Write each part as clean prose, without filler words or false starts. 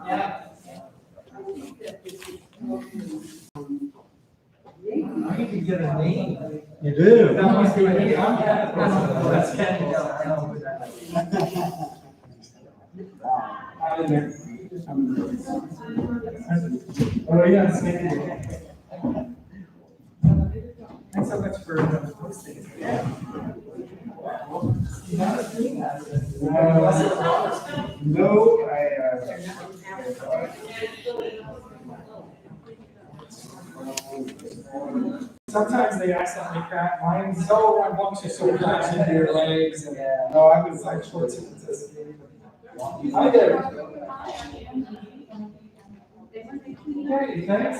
Yeah. I need to get a name. You do? That must be me. I'm Kenneth. That's Kenneth. I know who that is. Oh, yeah, thank you. Thanks so much for hosting. No, Sometimes they accidentally crack mine. So I want you so crash into your legs. And, no, I was like actually. Hi there. Hey, thanks.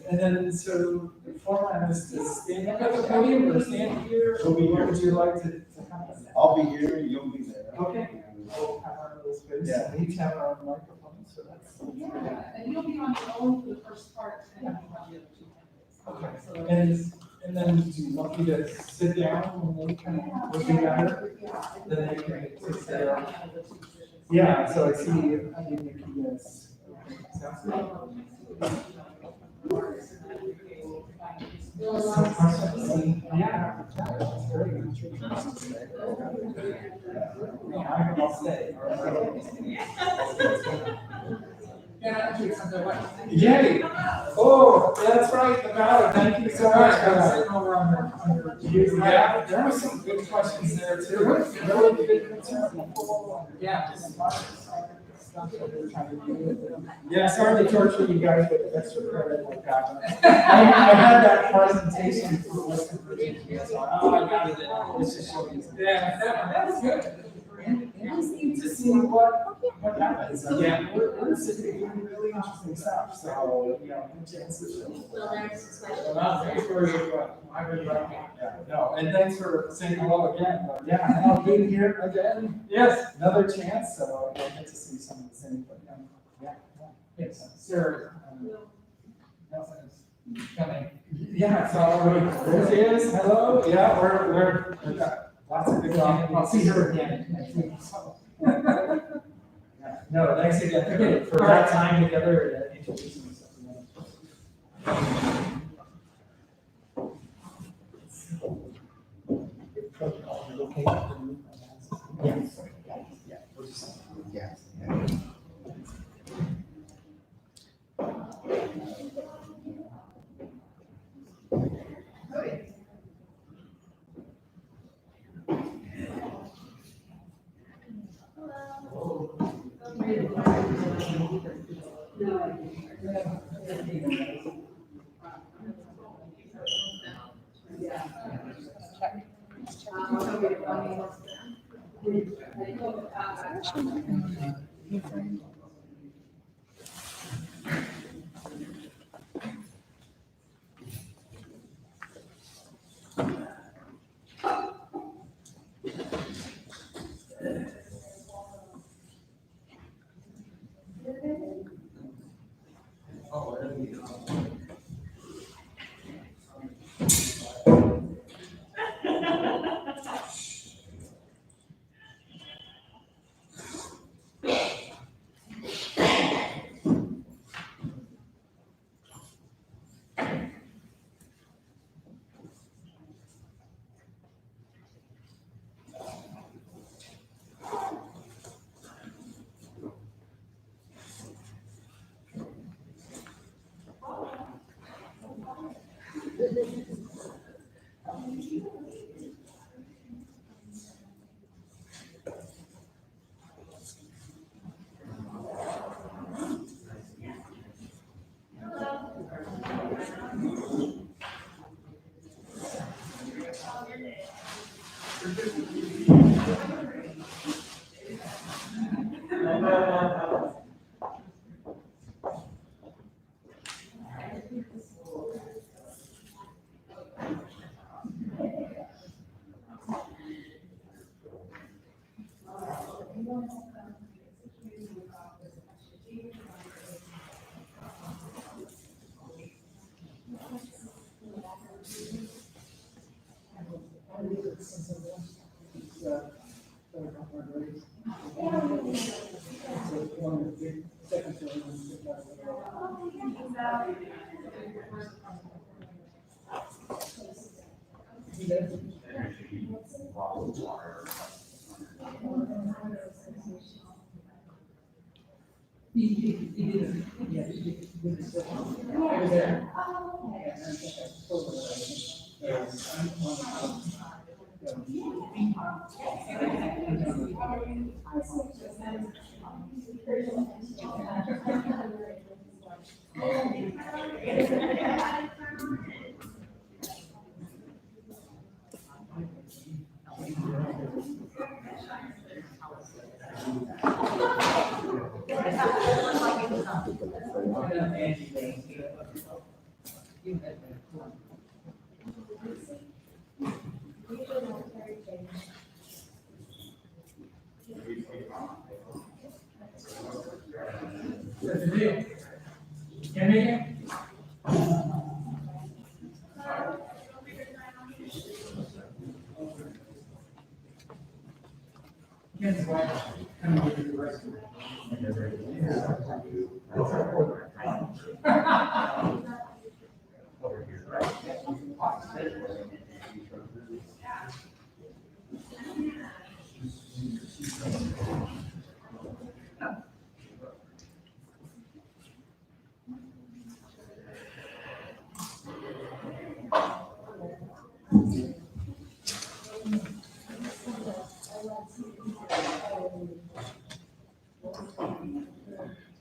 And then, so the format is to stand up at the podium or stand here, or where would you like to come? I'll be here, you'll be there. Okay. We'll have our little space. Yeah. We each have our own microphones, so that's. Yeah, and you'll be on your own for the first part, and then you'll have the other 2 minutes. Okay. And then do you want me to sit down and then kind of work together? Then they can sit there. Yeah, so I see, I think Nikkita's. Sounds good. Yeah. That's very good. I'll stay. Yay! Oh, that's right, the Ballard. Thank you so much. Yeah, there were some good questions there too. Really good yeah. Yeah, sorry to torture you guys with extra credit like that. I had that presentation for Western Virginia, so I got it. It's just showing. Yeah, that was good. And it's neat to see what happens. Yeah, we're sitting doing really interesting stuff. So, you know, chance to show. Thanks for your no, and thanks for saying hello again. But yeah, and I'll be here again. Yes, another chance. So I get to see some of the same. But yeah, yes, Sara. Nelson is coming. Yeah, so there she is. Hello. Yeah, we've got lots of good stuff. I'll see her again next week. So. No, thanks again for that time together and introducing yourself. Yes.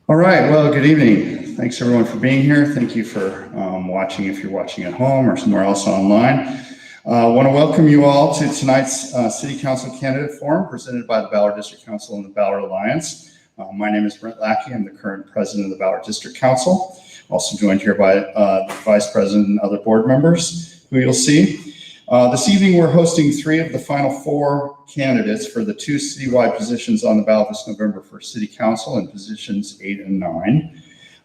All right, well, good evening. Thanks everyone for being here. Thank you for watching if you're watching at home or somewhere else online. I want to welcome you all to tonight's City Council Candidate Forum presented by the Ballard District Council and the Ballard Alliance. My name is Brent Lackey. I'm the current president of the Ballard District Council. Also joined here by the vice president and other board members who you'll see. This evening, we're hosting 3 of the final 4 candidates for the 2 citywide positions on the ballot this November for City Council in positions 8 and 9.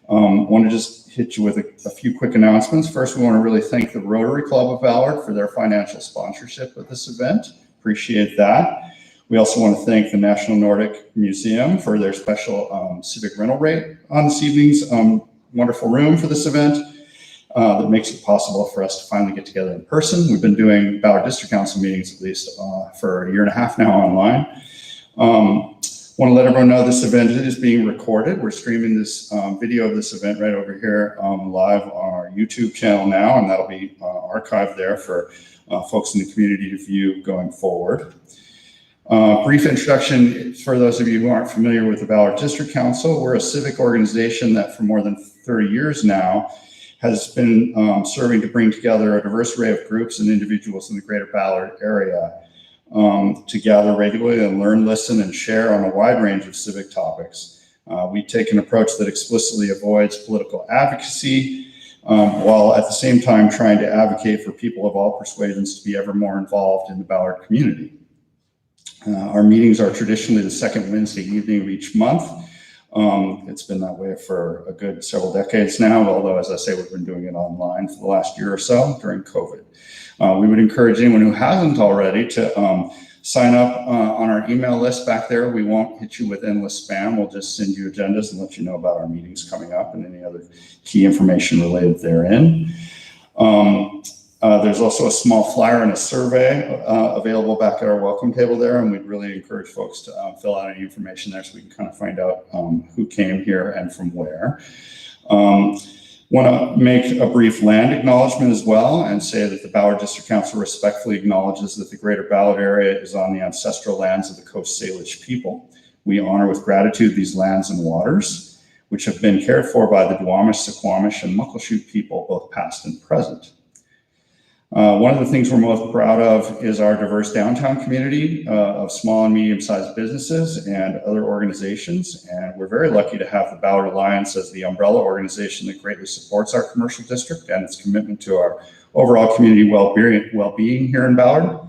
Want to just hit you with a few quick announcements. First, we want to really thank the Rotary Club of Ballard for their financial sponsorship of this event. Appreciate that. We also want to thank the National Nordic Museum for their special civic rental rate on this evening's wonderful room for this event. That makes it possible for us to finally get together in person. We've been doing Ballard District Council meetings at least for a year and a half now online. Want to let everyone know this event is being recorded. We're streaming this video of this event right over here live on our YouTube channel now, and that'll be archived there for folks in the community to view going forward. Brief introduction for those of you who aren't familiar with the Ballard District Council. We're a civic organization that for more than 30 years now has been serving to bring together a diverse array of groups and individuals in the greater Ballard area to gather regularly and learn, listen, and share on a wide range of civic topics. We take an approach that explicitly avoids political advocacy while at the same time trying to advocate for people of all persuasions to be ever more involved in the Ballard community. Our meetings are traditionally the second Wednesday evening of each month. It's been that way for a good several decades now, although, as I say, we've been doing it online for the last year or so during COVID. We would encourage anyone who hasn't already to sign up on our email list back there. We won't hit you with endless spam. We'll just send you agendas and let you know about our meetings coming up and any other key information related therein. There's also a small flyer and a survey available back at our welcome table there, and we'd really encourage folks to fill out any information there so we can kind of find out who came here and from where. Want to make a brief land acknowledgement as well and say that the Ballard District Council respectfully acknowledges that the greater Ballard area is on the ancestral lands of the Coast Salish people. We honor with gratitude these lands and waters, which have been cared for by the Duwamish, Suquamish, and Muckleshoot people, both past and present. One of the things we're most proud of is our diverse downtown community of small and medium-sized businesses and other organizations. And we're very lucky to have the Ballard Alliance as the umbrella organization that greatly supports our commercial district and its commitment to our overall community well-being here in Ballard.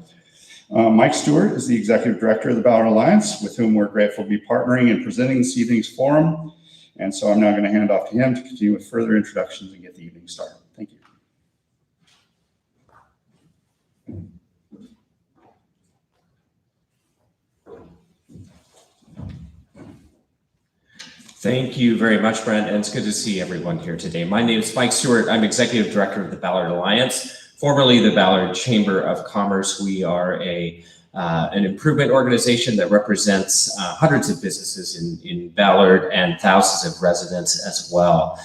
Mike Stewart is the Executive Director of the Ballard Alliance, with whom we're grateful to be partnering and presenting this evening's forum. And so I'm now going to hand off to him to continue with further introductions and get the evening started. Thank you. Thank you very much, Brent, and it's good to see everyone here today. My name is Mike Stewart. I'm Executive Director of the Ballard Alliance, formerly the Ballard Chamber of Commerce. We are an improvement organization that represents hundreds of businesses in Ballard and thousands of residents as well.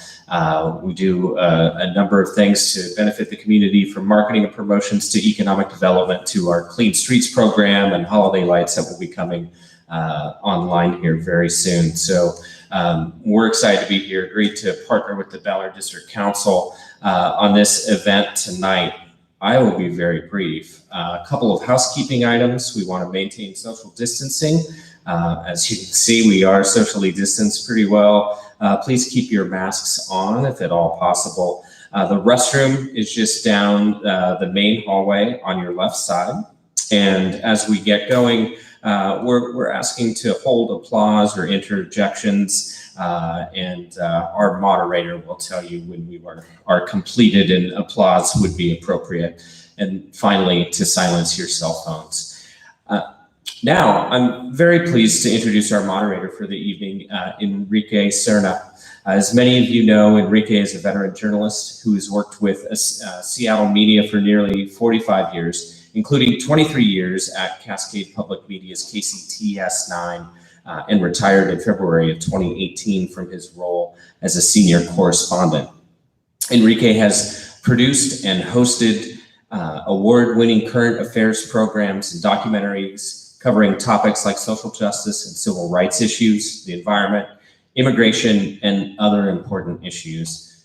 We do a number of things to benefit the community, from marketing and promotions to economic development to our Clean Streets program and holiday lights that will be coming online here very soon. So we're excited to be here, agreed to partner with the Ballard District Council on this event tonight. I will be very brief. A couple of housekeeping items. We want to maintain social distancing. As you can see, we are socially distanced pretty well. Please keep your masks on if at all possible. The restroom is just down the main hallway on your left side. And as we get going, we're asking to hold applause or interjections, and our moderator will tell you when we are completed and applause would be appropriate. And finally, to silence your cell phones. Now, I'm very pleased to introduce our moderator for the evening, Enrique Cerna. As many of you know, Enrique is a veteran journalist who has worked with Seattle media for nearly 45 years, including 23 years at Cascade Public Media's KCTS9, and retired in February of 2018 from his role as a senior correspondent. Enrique has produced and hosted award-winning current affairs programs and documentaries covering topics like social justice and civil rights issues, the environment, immigration, and other important issues.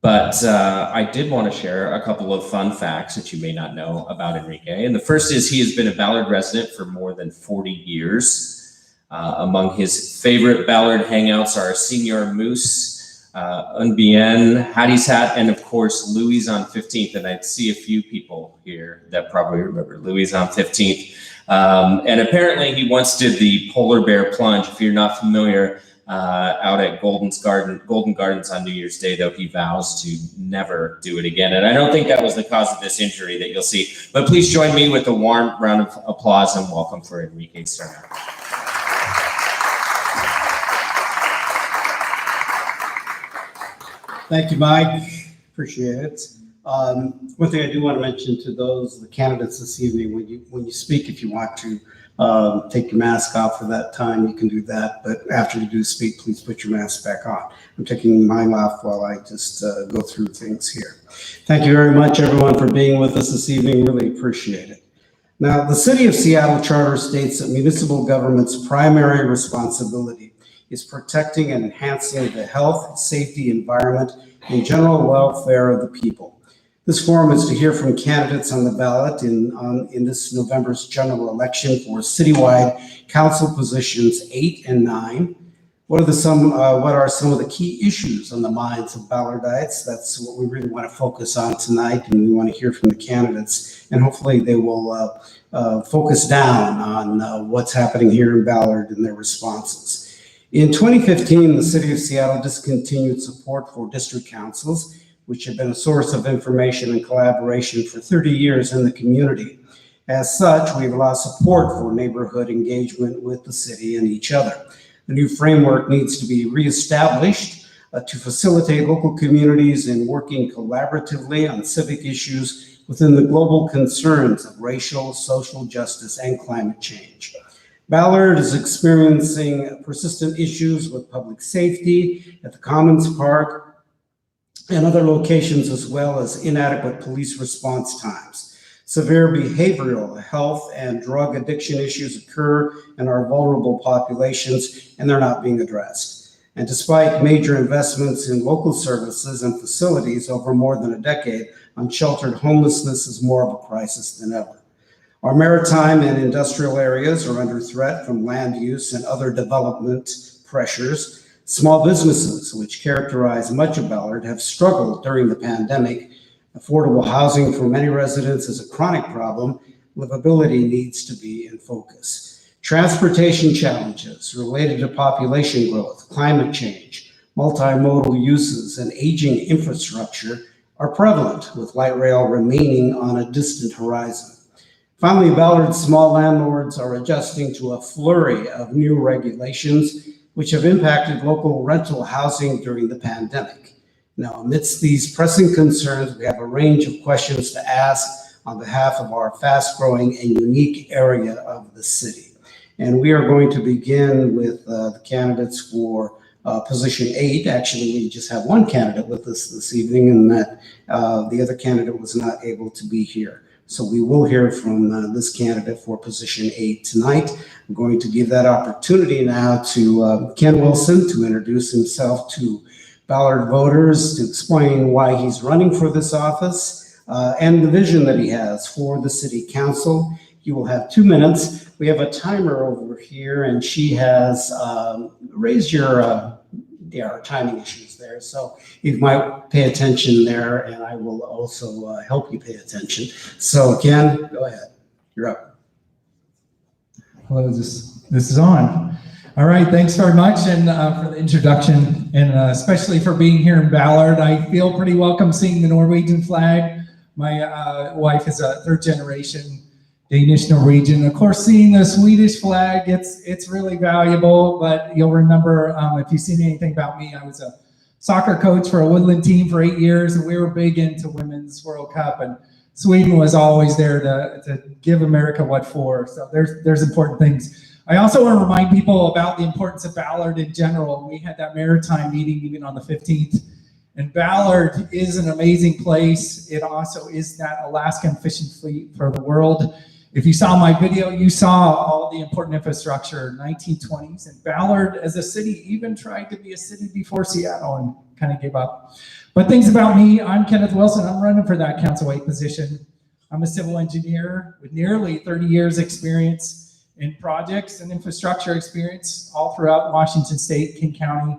But I did want to share a couple of fun facts that you may not know about Enrique. And the first is he has been a Ballard resident for more than 40 years. Among his favorite Ballard hangouts are Senor Moose, Un Bien, Hattie's Hat, and of course, Louis on 15th. And I see a few people here that probably remember Louis on 15th. And apparently he once did the polar bear plunge. If you're not familiar, out at Golden Gardens on New Year's Day, though he vows to never do it again. And I don't think that was the cause of this injury that you'll see. But please join me with a warm round of applause and welcome for Enrique Cerna. Thank you, Mike. Appreciate it. One thing I do want to mention to the candidates this evening, when you speak, if you want to take your mask off for that time, you can do that. But after you do speak, please put your mask back on. I'm taking mine off while I just go through things here. Thank you very much, everyone, for being with us this evening. Really appreciate it. Now, the City of Seattle Charter states that municipal government's primary responsibility is protecting and enhancing the health, safety, environment, and general welfare of the people. This forum is to hear from candidates on the ballot in this November's general election for citywide council positions 8 and 9. What are some of the key issues on the minds of Ballardites? That's what we really want to focus on tonight, and we want to hear from the candidates, and hopefully they will focus down on what's happening here in Ballard and their responses. In 2015, the City of Seattle discontinued support for district councils, which have been a source of information and collaboration for 30 years in the community. As such, we've lost support for neighborhood engagement with the city and each other. A new framework needs to be reestablished to facilitate local communities in working collaboratively on civic issues within the global concerns of racial, social justice, and climate change. Ballard is experiencing persistent issues with public safety at the Commons Park and other locations, as well as inadequate police response times. Severe behavioral health and drug addiction issues occur in our vulnerable populations, and they're not being addressed. And despite major investments in local services and facilities over more than a decade, unsheltered homelessness is more of a crisis than ever. Our maritime and industrial areas are under threat from land use and other development pressures. Small businesses, which characterize much of Ballard, have struggled during the pandemic. Affordable housing for many residents is a chronic problem, livability needs to be in focus. Transportation challenges related to population growth, climate change, multimodal uses, and aging infrastructure are prevalent, with light rail remaining on a distant horizon. Finally, Ballard's small landlords are adjusting to a flurry of new regulations which have impacted local rental housing during the pandemic. Now, amidst these pressing concerns, we have a range of questions to ask on behalf of our fast-growing and unique area of the city. And we are going to begin with the candidates for position 8. Actually, we just have one candidate with us this evening, and that the other candidate was not able to be here. So we will hear from this candidate for position 8 tonight. I'm going to give that opportunity now to Ken Wilson to introduce himself to Ballard voters, to explain why he's running for this office and the vision that he has for the city council. You will have 2 minutes. We have a timer over here, and she has raised your our timing issues there. So you might pay attention there, and I will also help you pay attention. So Ken, go ahead. You're up. Hello, this is on. All right, thanks very much and for the introduction, and especially for being here in Ballard. I feel pretty welcome seeing the Norwegian flag. My wife is a third generation Danish Norwegian. Of course, seeing the Swedish flag, it's really valuable, but you'll remember if you've seen anything about me, I was a soccer coach for a Woodland team for 8 years, and we were big into Women's World Cup, and Sweden was always there to give America what for. So there's important things. I also want to remind people about the importance of Ballard in general. We had that maritime meeting even on the 15th. And Ballard is an amazing place. It also is that Alaskan fishing fleet for the world. If you saw my video, you saw all the important infrastructure, 1920s. And Ballard, as a city, even tried to be a city before Seattle and kind of gave up. But things about me, I'm Kenneth Wilson. I'm running for that Council 8 position. I'm a civil engineer with nearly 30 years experience in projects and infrastructure experience all throughout Washington State, King County.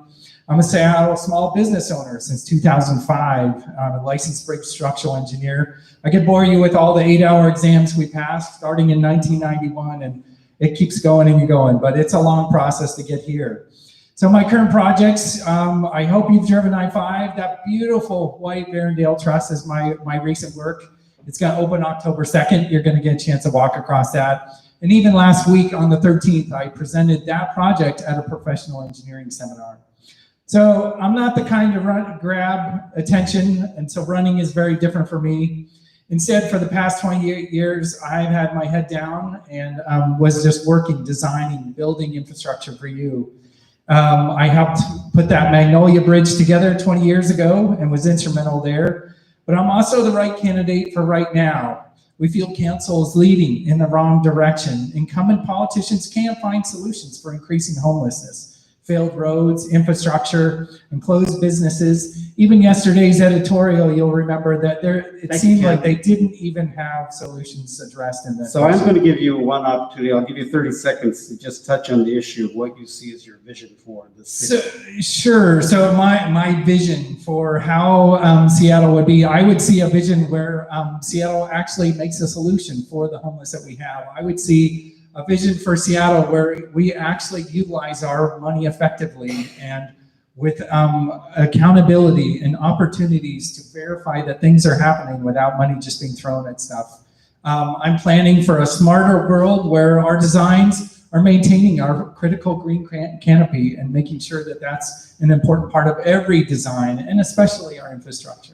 I'm a Seattle small business owner since 2005. I'm a licensed bridge structural engineer. I could bore you with all the 8-hour exams we passed starting in 1991, and it keeps going and going, but it's a long process to get here. So my current projects, I hope you've driven I-5. That beautiful white Varendale Truss is my recent work. It's gonna open October 2nd. You're gonna get a chance to walk across that. And even last week on the 13th, I presented that project at a professional engineering seminar. So I'm not the kind to grab attention, and so running is very different for me. Instead, for the past 28 years, I've had my head down and was just working, designing, building infrastructure for you. I helped put that Magnolia Bridge together 20 years ago and was instrumental there. But I'm also the right candidate for right now. We feel council is leading in the wrong direction. Incumbent politicians can't find solutions for increasing homelessness. Failed roads, infrastructure, and closed businesses. Even yesterday's editorial, you'll remember that it seemed like they didn't even have solutions addressed in that. So I'm going to give you one opportunity. I'll give you 30 seconds to just touch on the issue of what you see as your vision for the city. So, sure. So my vision for how Seattle would be, I would see a vision where Seattle actually makes a solution for the homeless that we have. I would see a vision for Seattle where we actually utilize our money effectively and with accountability and opportunities to verify that things are happening without money just being thrown at stuff. I'm planning for a smarter world where our designs are maintaining our critical green canopy and making sure that that's an important part of every design, and especially our infrastructure.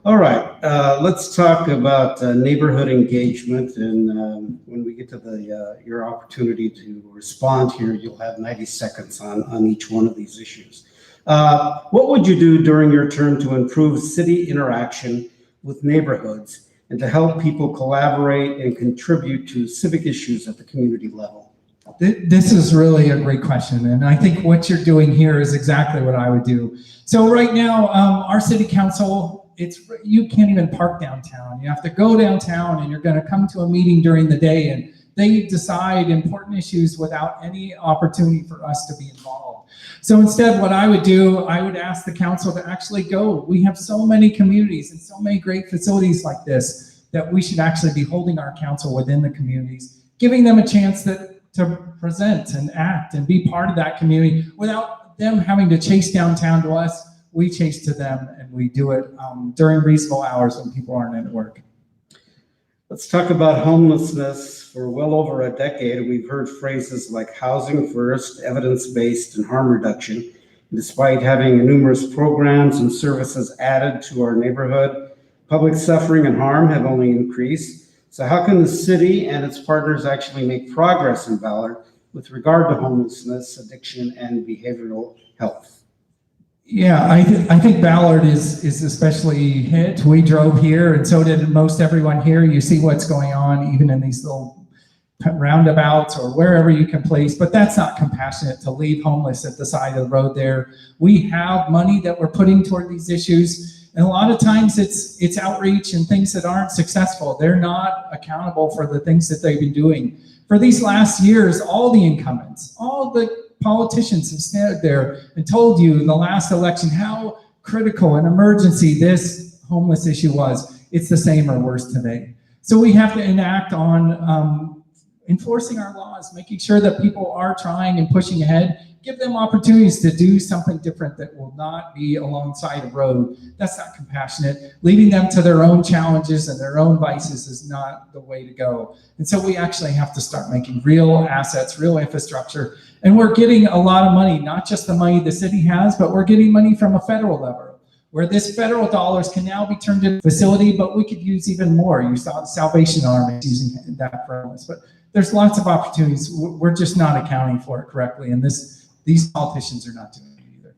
All right, let's talk about neighborhood engagement, and when we get to your opportunity to respond here, you'll have 90 seconds on each one of these issues. What would you do during your term to improve city interaction with neighborhoods and to help people collaborate and contribute to civic issues at the community level? This is really a great question, and I think what you're doing here is exactly what I would do. So right now, our city council, you can't even park downtown. You have to go downtown, and you're going to come to a meeting during the day, and they decide important issues without any opportunity for us to be involved. So instead, what I would do, I would ask the council to actually go. We have so many communities and so many great facilities like this that we should actually be holding our council within the communities, giving them a chance to present and act and be part of that community without them having to chase downtown to us. We chase to them, and we do it during reasonable hours when people aren't at work. Let's talk about homelessness. For well over a decade, we've heard phrases like housing first, evidence-based, and harm reduction. Despite having numerous programs and services added to our neighborhood, public suffering and harm have only increased. So how can the city and its partners actually make progress in Ballard with regard to homelessness, addiction, and behavioral health? Yeah, I think Ballard is especially hit. We drove here, and so did most everyone here. You see what's going on even in these little roundabouts or wherever you can place, but that's not compassionate to leave homeless at the side of the road there. We have money that we're putting toward these issues, and a lot of times it's outreach and things that aren't successful. They're not accountable for the things that they've been doing. For these last years, all the incumbents, all the politicians have stood there and told you in the last election how critical an emergency this homeless issue was. It's the same or worse today. So we have to enact on enforcing our laws, making sure that people are trying and pushing ahead, give them opportunities to do something different that will not be alongside a road. That's not compassionate. Leaving them to their own challenges and their own vices is not the way to go. And so we actually have to start making real assets, real infrastructure. And we're getting a lot of money, not just the money the city has, but we're getting money from a federal level, where this federal dollars can now be turned into a facility, but we could use even more. You saw the Salvation Army using that for us. But there's lots of opportunities. We're just not accounting for it correctly. And these politicians are not doing it either.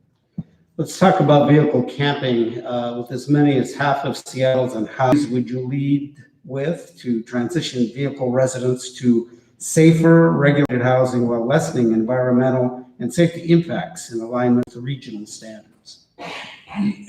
Let's talk about vehicle camping. With as many as half of Seattle's and houses, would you lead with to transition vehicle residents to safer, regulated housing while lessening environmental and safety impacts in alignment with regional standards?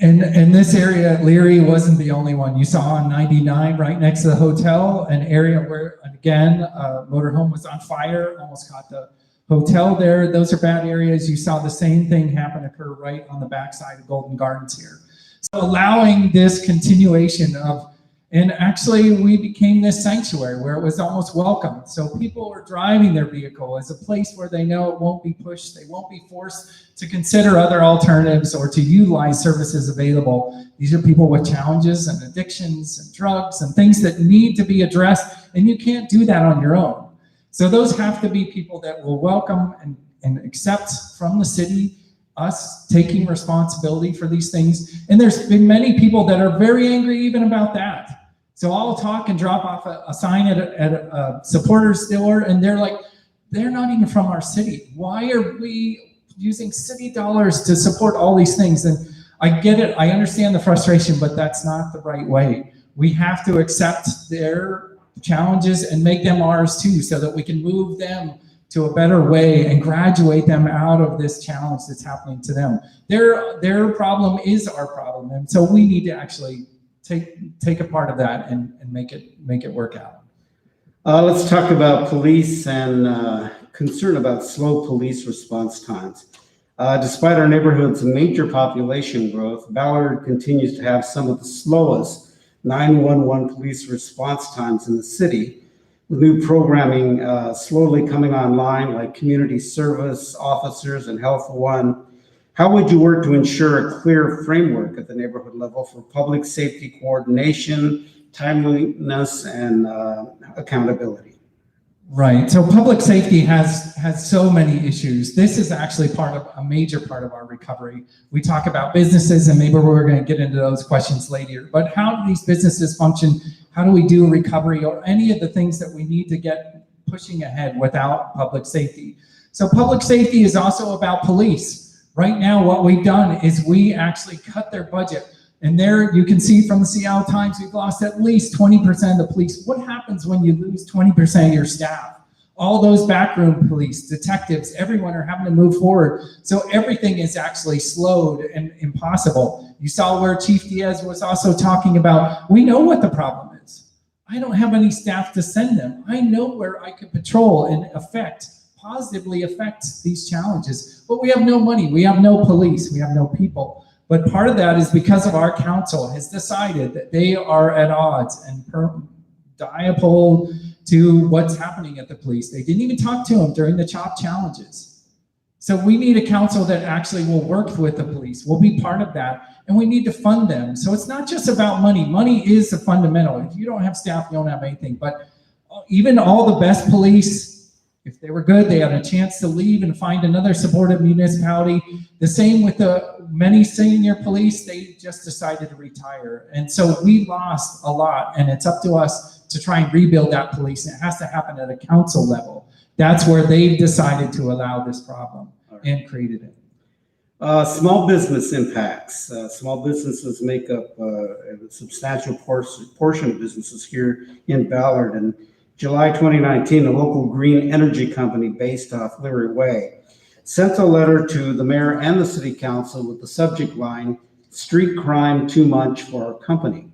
And this area at Leary wasn't the only one. You saw on 99 right next to the hotel, an area where, again, a motorhome was on fire, almost caught the hotel there. Those are bad areas. You saw the same thing occur right on the backside of Golden Gardens here. So allowing this continuation of, and actually we became this sanctuary where it was almost welcome. So people are driving their vehicle as a place where they know it won't be pushed, they won't be forced to consider other alternatives or to utilize services available. These are people with challenges and addictions and drugs and things that need to be addressed, and you can't do that on your own. So those have to be people that will welcome and accept from the city us taking responsibility for these things. And there's been many people that are very angry even about that. So I'll talk and drop off a sign at a supporter's door, and they're like, they're not even from our city. Why are we using city dollars to support all these things? And I get it, I understand the frustration, but that's not the right way. We have to accept their challenges and make them ours too, so that we can move them to a better way and graduate them out of this challenge that's happening to them. Their problem is our problem, and so we need to actually take a part of that and make it work out. Let's talk about police and concern about slow police response times. Despite our neighborhood's major population growth, Ballard continues to have some of the slowest 911 police response times in the city, with new programming slowly coming online, like community service officers and Health One. How would you work to ensure a clear framework at the neighborhood level for public safety coordination, timeliness, and accountability? Right. So public safety has so many issues. This is actually a major part of our recovery. We talk about businesses, and maybe we're going to get into those questions later. But how do these businesses function? How do we do recovery, or any of the things that we need to get pushing ahead without public safety? So public safety is also about police. Right now, what we've done is we actually cut their budget. And there you can see from the Seattle Times, we've lost at least 20% of the police. What happens when you lose 20% of your staff? All those backroom police, detectives, everyone are having to move forward. So everything is actually slowed and impossible. You saw where Chief Diaz was also talking about, we know what the problem is. I don't have any staff to send them. I know where I could patrol and positively affect these challenges, but we have no money, we have no police, we have no people. But part of that is because of our council has decided that they are at odds and diapole to what's happening at the police. They didn't even talk to them during the CHOP challenges. So we need a council that actually will work with the police. We'll be part of that, and we need to fund them. So it's not just about money. Money is a fundamental. If you don't have staff, you don't have anything. But even all the best police, if they were good, they had a chance to leave and find another supportive municipality. The same with the many senior police, they just decided to retire. And so we lost a lot, and it's up to us to try and rebuild that police. And it has to happen at a council level. That's where they've decided to allow this problem and created it. Small business impacts. Small businesses make up a substantial portion of businesses here in Ballard. In July 2019, a local green energy company based off Leary Way sent a letter to the mayor and the city council with the subject line, "Street crime too much for our company."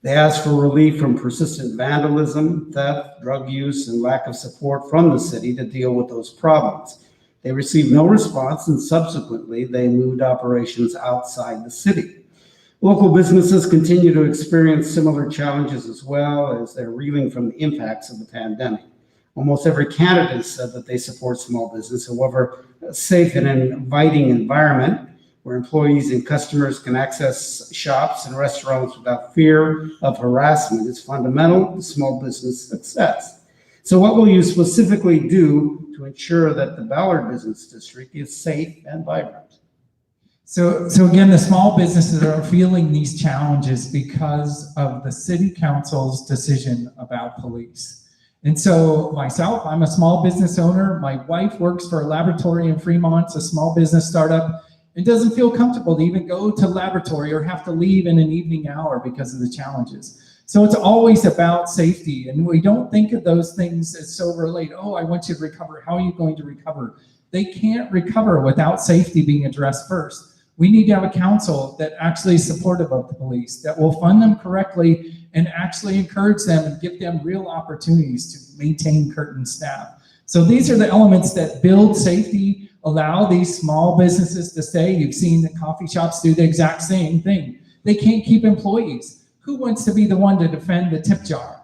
They asked for relief from persistent vandalism, theft, drug use, and lack of support from the city to deal with those problems. They received no response, and subsequently they moved operations outside the city. Local businesses continue to experience similar challenges as well as they're reeling from the impacts of the pandemic. Almost every candidate said that they support small business. However, a safe and inviting environment where employees and customers can access shops and restaurants without fear of harassment is fundamental to small business success. So what will you specifically do to ensure that the Ballard Business District is safe and vibrant? So again, the small businesses are feeling these challenges because of the city council's decision about police. And so myself, I'm a small business owner. My wife works for a laboratory in Fremont, it's a small business startup. It doesn't feel comfortable to even go to laboratory or have to leave in an evening hour because of the challenges. So it's always about safety, and we don't think of those things as so related. Oh, I want you to recover. How are you going to recover? They can't recover without safety being addressed first. We need to have a council that actually is supportive of the police, that will fund them correctly and actually encourage them and give them real opportunities to maintain curtain staff. So these are the elements that build safety, allow these small businesses to stay. You've seen the coffee shops do the exact same thing. They can't keep employees. Who wants to be the one to defend the tip jar?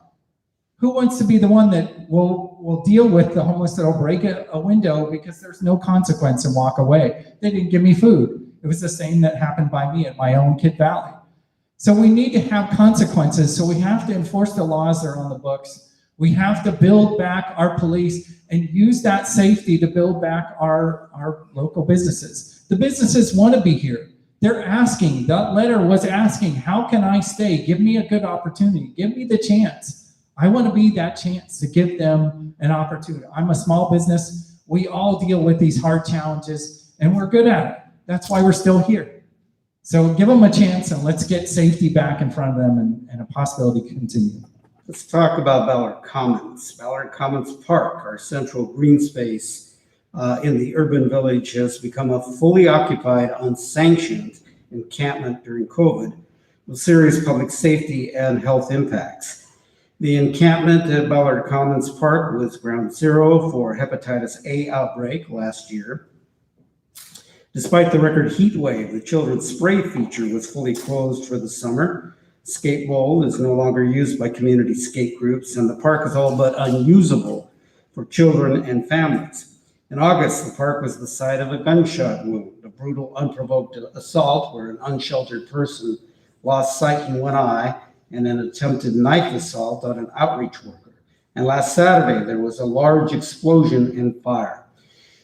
Who wants to be the one that will deal with the homeless that will break a window because there's no consequence and walk away? They didn't give me food. It was the same that happened by me at my own Kid Valley. So we need to have consequences. So we have to enforce the laws that are on the books. We have to build back our police and use that safety to build back our local businesses. The businesses want to be here. They're asking, that letter was asking, how can I stay? Give me a good opportunity. Give me the chance. I want to be that chance to give them an opportunity. I'm a small business. We all deal with these hard challenges, and we're good at it. That's why we're still here. So give them a chance, and let's get safety back in front of them and a possibility to continue. Let's talk about Ballard Commons. Ballard Commons Park, our central green space in the urban village, has become a fully occupied, unsanctioned encampment during COVID with serious public safety and health impacts. The encampment at Ballard Commons Park was ground zero for hepatitis A outbreak last year. Despite the record heat wave, the children's spray feature was fully closed for the summer. Skate bowl is no longer used by community skate groups, and the park is all but unusable for children and families. In August, the park was the site of a gunshot wound, a brutal, unprovoked assault where an unsheltered person lost sight in one eye, and an attempted knife assault on an outreach worker. And last Saturday, there was a large explosion and fire.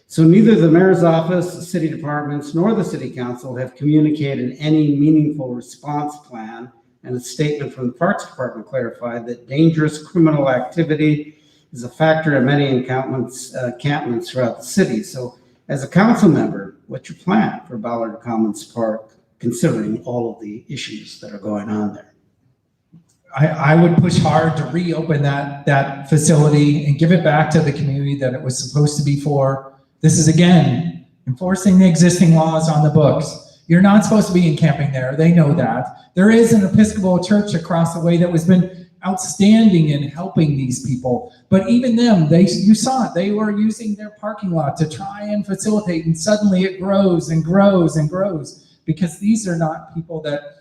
So neither the mayor's office, the city departments, nor the city council have communicated any meaningful response plan, and a statement from the Parks Department clarified that dangerous criminal activity is a factor in many encampments throughout the city. So as a council member, what's your plan for Ballard Commons Park, considering all of the issues that are going on there? I would push hard to reopen that facility and give it back to the community that it was supposed to be for. This is, again, enforcing the existing laws on the books. You're not supposed to be encamping there. They know that. There is an Episcopal church across the way that has been outstanding in helping these people. But even them, you saw it. They were using their parking lot to try and facilitate, and suddenly it grows and grows and grows because these are not people that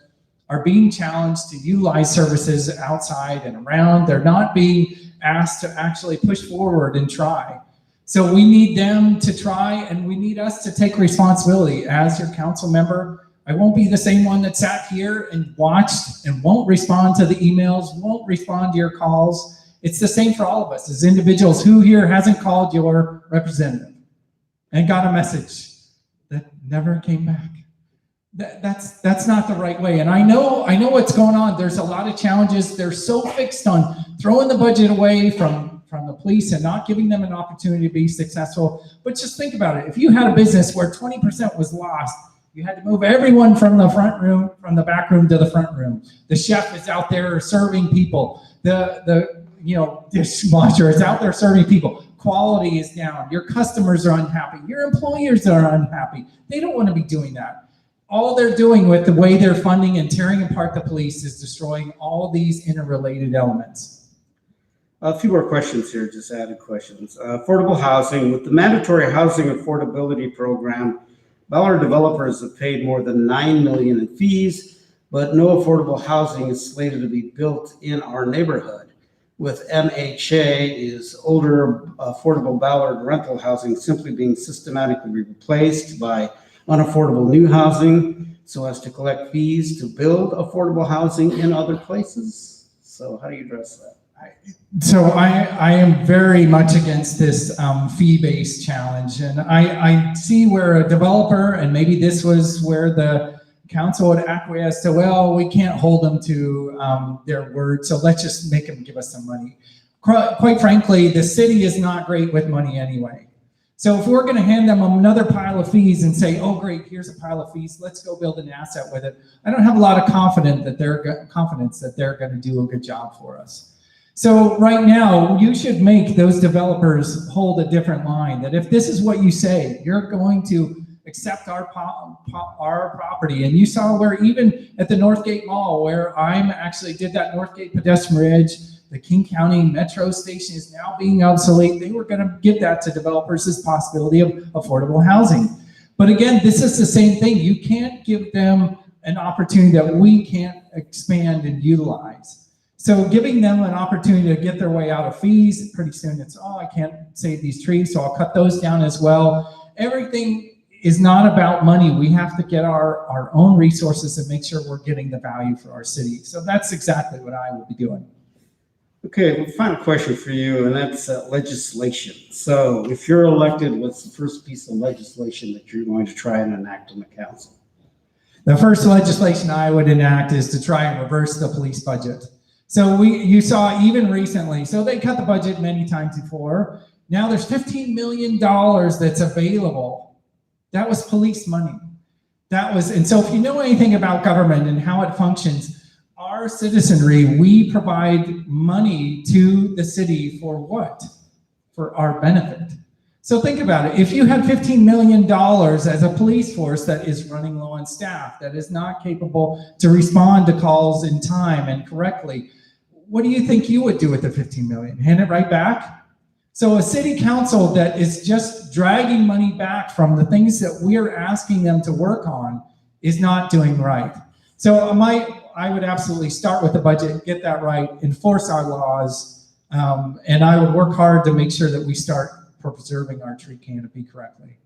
are being challenged to utilize services outside and around. They're not being asked to actually push forward and try. So we need them to try, and we need us to take responsibility. As your council member, I won't be the same one that sat here and watched and won't respond to the emails, won't respond to your calls. It's the same for all of us as individuals. Who here hasn't called your representative and got a message that never came back? That's not the right way. And I know what's going on. There's a lot of challenges. They're so fixed on throwing the budget away from the police and not giving them an opportunity to be successful. But just think about it. If you had a business where 20% was lost, you had to move everyone from the front room, from the back room to the front room. The chef is out there serving people. The dishwasher is out there serving people. Quality is down. Your customers are unhappy. Your employers are unhappy. They don't want to be doing that. All they're doing with the way they're funding and tearing apart the police is destroying all these interrelated elements. A few more questions here, just added questions. Affordable housing. With the mandatory housing affordability program, Ballard developers have paid more than $9 million in fees, but no affordable housing is slated to be built in our neighborhood. With MHA, is older affordable Ballard rental housing simply being systematically replaced by unaffordable new housing so as to collect fees to build affordable housing in other places? So how do you address that? So I am very much against this fee-based challenge, and I see where a developer, and maybe this was where the council would acquiesce to, well, we can't hold them to their word, so let's just make them give us some money. Quite frankly, the city is not great with money anyway. So if we're going to hand them another pile of fees and say, oh great, here's a pile of fees, let's go build an asset with it, I don't have a lot of confidence that they're going to do a good job for us. So right now, you should make those developers hold a different line, that if this is what you say, you're going to accept our property. And you saw where even at the Northgate Mall, where I'm actually did that Northgate pedestrian bridge, the King County Metro station is now being obsolete. They were going to give that to developers as possibility of affordable housing. But again, this is the same thing. You can't give them an opportunity that we can't expand and utilize. So giving them an opportunity to get their way out of fees, pretty soon it's, oh, I can't save these trees, so I'll cut those down as well. Everything is not about money. We have to get our own resources and make sure we're getting the value for our city. So that's exactly what I will be doing. Okay, well, final question for you, and that's legislation. So if you're elected, what's the first piece of legislation that you're going to try and enact on the council? The first legislation I would enact is to try and reverse the police budget. So you saw even recently, so they cut the budget many times before. Now there's $15 million that's available. That was police money. And so if you know anything about government and how it functions, our citizenry, we provide money to the city for what? For our benefit. So think about it. If you had $15 million as a police force that is running low on staff, that is not capable to respond to calls in time and correctly, what do you think you would do with the $15 million? Hand it right back? So a city council that is just dragging money back from the things that we're asking them to work on is not doing right. So I would absolutely start with the budget, get that right, enforce our laws, and I would work hard to make sure that we start preserving our tree canopy correctly.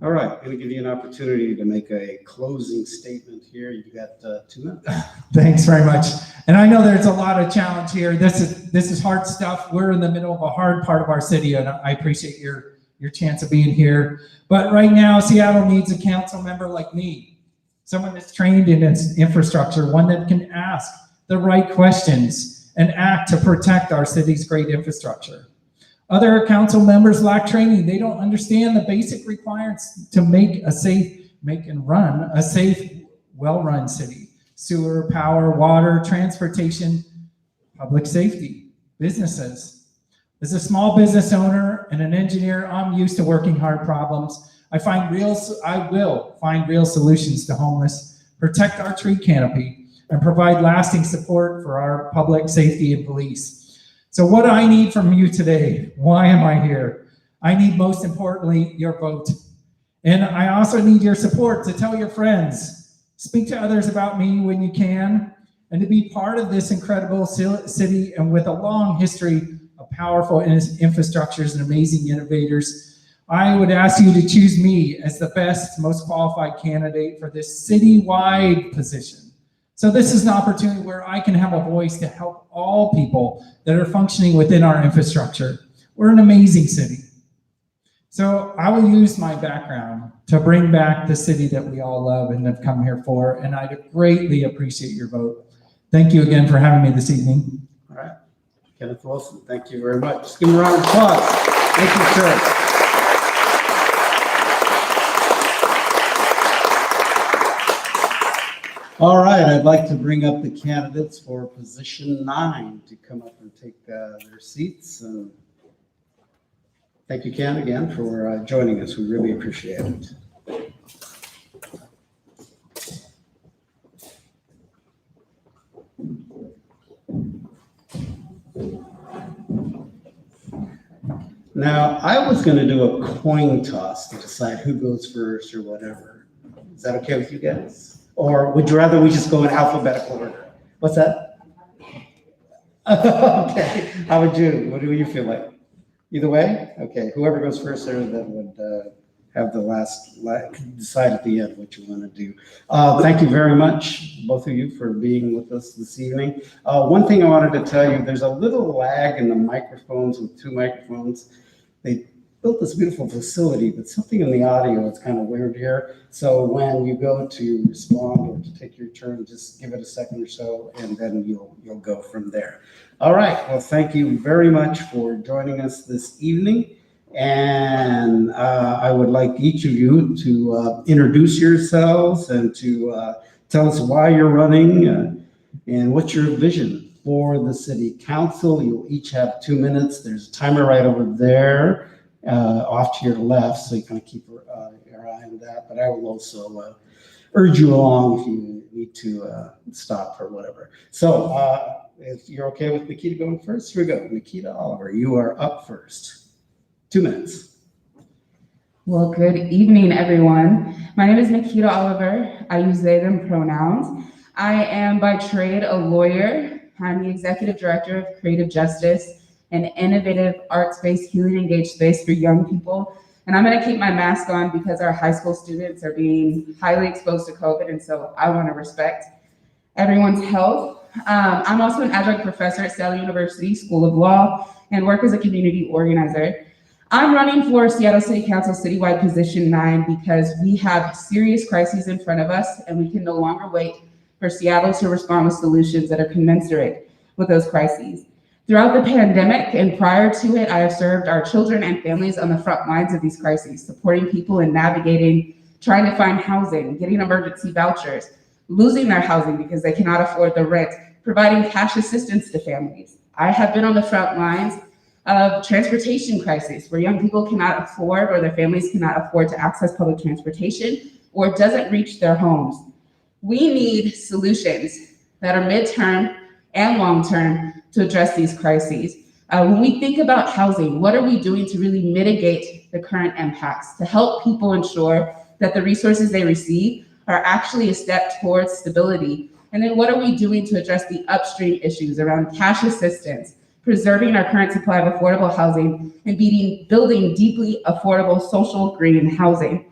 All right, I'm going to give you an opportunity to make a closing statement here. You got 2 minutes. Thanks very much. And I know there's a lot of challenge here. This is hard stuff. We're in the middle of a hard part of our city, and I appreciate your chance of being here. But right now, Seattle needs a council member like me, someone that's trained in its infrastructure, one that can ask the right questions and act to protect our city's great infrastructure. Other council members lack training. They don't understand the basic requirements to make and run a safe, well-run city. Sewer, power, water, transportation, public safety, businesses. As a small business owner and an engineer, I'm used to working hard problems. I will find real solutions to homeless, protect our tree canopy, and provide lasting support for our public safety and police. So what do I need from you today? Why am I here? I need, most importantly, your vote. And I also need your support to tell your friends, speak to others about me when you can, and to be part of this incredible city and with a long history of powerful infrastructures and amazing innovators. I would ask you to choose me as the best, most qualified candidate for this citywide position. So this is an opportunity where I can have a voice to help all people that are functioning within our infrastructure. We're an amazing city. So I will use my background to bring back the city that we all love and have come here for, and I'd greatly appreciate your vote. Thank you again for having me this evening. All right. Kenneth Wilson, thank you very much. Just give him a round of applause. Thank you, sir. All right, I'd like to bring up the candidates for position 9 to come up and take their seats. Thank you, Ken, again for joining us. We really appreciate it. Now, I was going to do a coin toss to decide who goes first or whatever. Is that okay with you guys? Or would you rather we just go in alphabetical order? What's that? Okay. How would you? What do you feel like? Either way? Okay. Whoever goes first there then would have the last decide at the end what you want to do. Thank you very much, both of you, for being with us this evening. One thing I wanted to tell you, there's a little lag in the microphones with 2 microphones. They built this beautiful facility, but something in the audio is kind of weird here. So when you go to respond or to take your turn, just give it a second or so, and then you'll go from there. All right. Well, thank you very much for joining us this evening. And I would like each of you to introduce yourselves and to tell us why you're running and what's your vision for the city council. You'll each have 2 minutes. There's a timer right over there. Off to your left, so you kind of keep your eye on that. But I will also urge you along if you need to stop or whatever. So if you're okay with Nikkita going first, here we go. Nikkita Oliver, you are up first. 2 minutes. Well, good evening, everyone. My name is Nikkita Oliver. I use they, them pronouns. I am by trade a lawyer. I'm the executive director of Creative Justice, an innovative arts-based healing engaged space for young people. And I'm going to keep my mask on because our high school students are being highly exposed to COVID, and so I want to respect everyone's health. I'm also an adjunct professor at Sara University School of Law and work as a community organizer. I'm running for Seattle City Council Citywide Position 9 because we have serious crises in front of us, and we can no longer wait for Seattle to respond with solutions that are commensurate with those crises. Throughout the pandemic and prior to it, I have served our children and families on the front lines of these crises, supporting people in navigating, trying to find housing, getting emergency vouchers, losing their housing because they cannot afford the rent, providing cash assistance to families. I have been on the front lines of transportation crises where young people cannot afford or their families cannot afford to access public transportation or it doesn't reach their homes. We need solutions that are midterm and long-term to address these crises. When we think about housing, what are we doing to really mitigate the current impacts, to help people ensure that the resources they receive are actually a step towards stability? And then what are we doing to address the upstream issues around cash assistance, preserving our current supply of affordable housing, and building deeply affordable social green housing?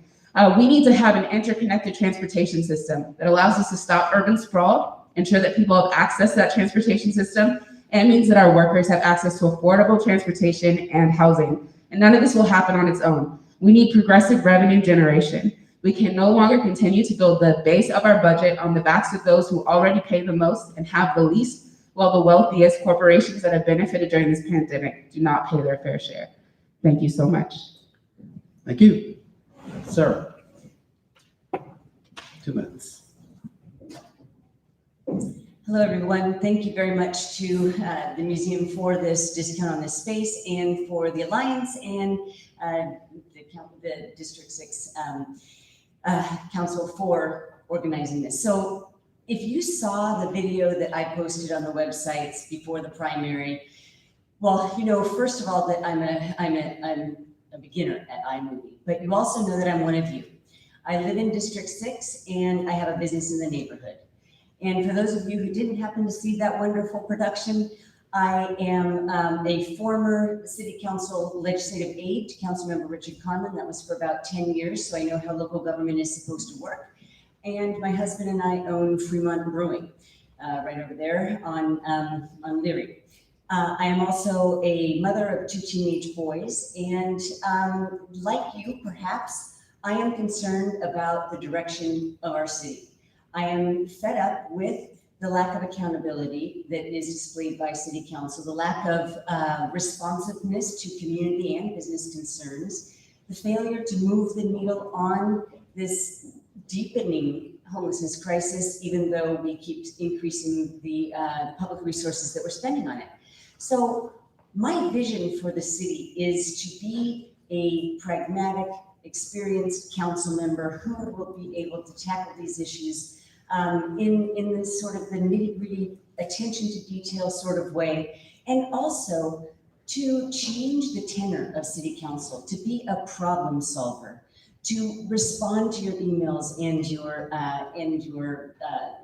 We need to have an interconnected transportation system that allows us to stop urban sprawl, ensure that people have access to that transportation system, and means that our workers have access to affordable transportation and housing. And none of this will happen on its own. We need progressive revenue generation. We can no longer continue to build the base of our budget on the backs of those who already pay the most and have the least, while the wealthiest corporations that have benefited during this pandemic do not pay their fair share. Thank you so much. Thank you. Sara, 2 minutes. Hello, everyone. Thank you very much to the museum for this discount on this space and for the Alliance and the District 6 Council for organizing this. So if you saw the video that I posted on the websites before the primary, well, you know, first of all, that I'm a beginner at iMovie, but you also know that I'm one of you. I live in District 6 and I have a business in the neighborhood. And for those of you who didn't happen to see that wonderful production, I am a former City Council legislative aide to Councilmember Richard Conlon. That was for about 10 years, so I know how local government is supposed to work. And my husband and I own Fremont Brewing, right over there on Leary. I am also a mother of 2 teenage boys, and like you, perhaps, I am concerned about the direction of our city. I am fed up with the lack of accountability that is displayed by City Council, the lack of responsiveness to community and business concerns, the failure to move the needle on this deepening homelessness crisis, even though we keep increasing the public resources that we're spending on it. So my vision for the city is to be a pragmatic, experienced council member who will be able to tackle these issues in this sort of the nitty-gritty, attention to detail sort of way, and also to change the tenor of City Council, to be a problem solver, to respond to your emails and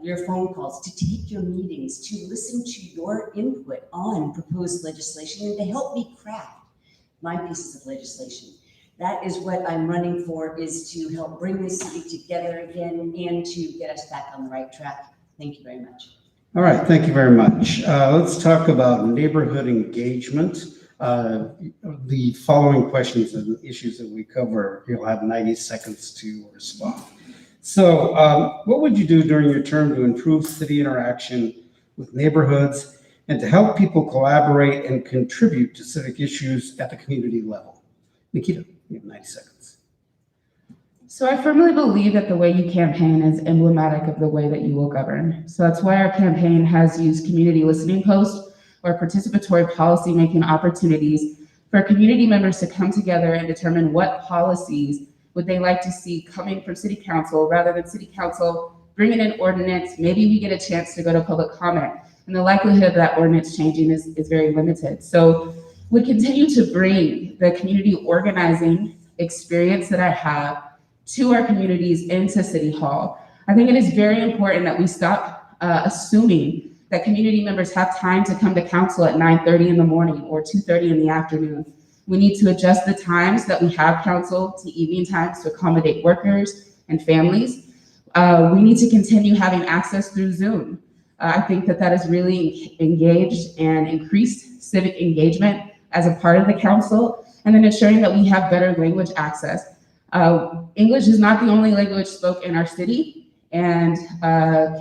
your phone calls, to take your meetings, to listen to your input on proposed legislation, and to help me craft my pieces of legislation. That is what I'm running for, is to help bring this city together again and to get us back on the right track. Thank you very much. All right, thank you very much. Let's talk about neighborhood engagement. The following questions and issues that we cover, you'll have 90 seconds to respond. So what would you do during your term to improve city interaction with neighborhoods and to help people collaborate and contribute to civic issues at the community level? Nikkita, you have 90 seconds. So I firmly believe that the way you campaign is emblematic of the way that you will govern. So that's why our campaign has used community listening posts or participatory policy-making opportunities for community members to come together and determine what policies would they like to see coming from City Council, rather than City Council bringing an ordinance. Maybe we get a chance to go to public comment, and the likelihood of that ordinance changing is very limited. So we continue to bring the community organizing experience that I have to our communities into City Hall. I think it is very important that we stop assuming that community members have time to come to council at 9:30 in the morning or 2:30 in the afternoon. We need to adjust the times that we have council to evening times to accommodate workers and families. We need to continue having access through Zoom. I think that that is really engaged and increased civic engagement as a part of the council, and then ensuring that we have better language access. English is not the only language spoken in our city, and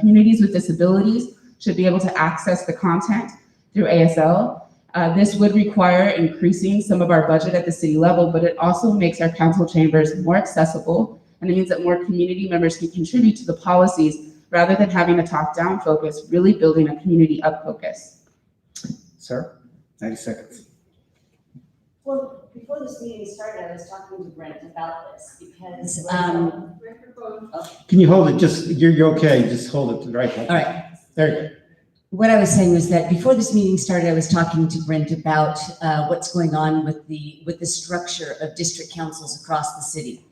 communities with disabilities should be able to access the content through ASL. This would require increasing some of our budget at the city level, but it also makes our council chambers more accessible, and it means that more community members can contribute to the policies rather than having a top-down focus, really building a community-up focus. Sara, 90 seconds. Well, before this meeting started, I was talking to Brent about this because, Can you hold it? You're okay. Just hold it right there. all right. There you go. What I was saying was that before this meeting started, I was talking to Brent about what's going on with the structure of district councils across the city.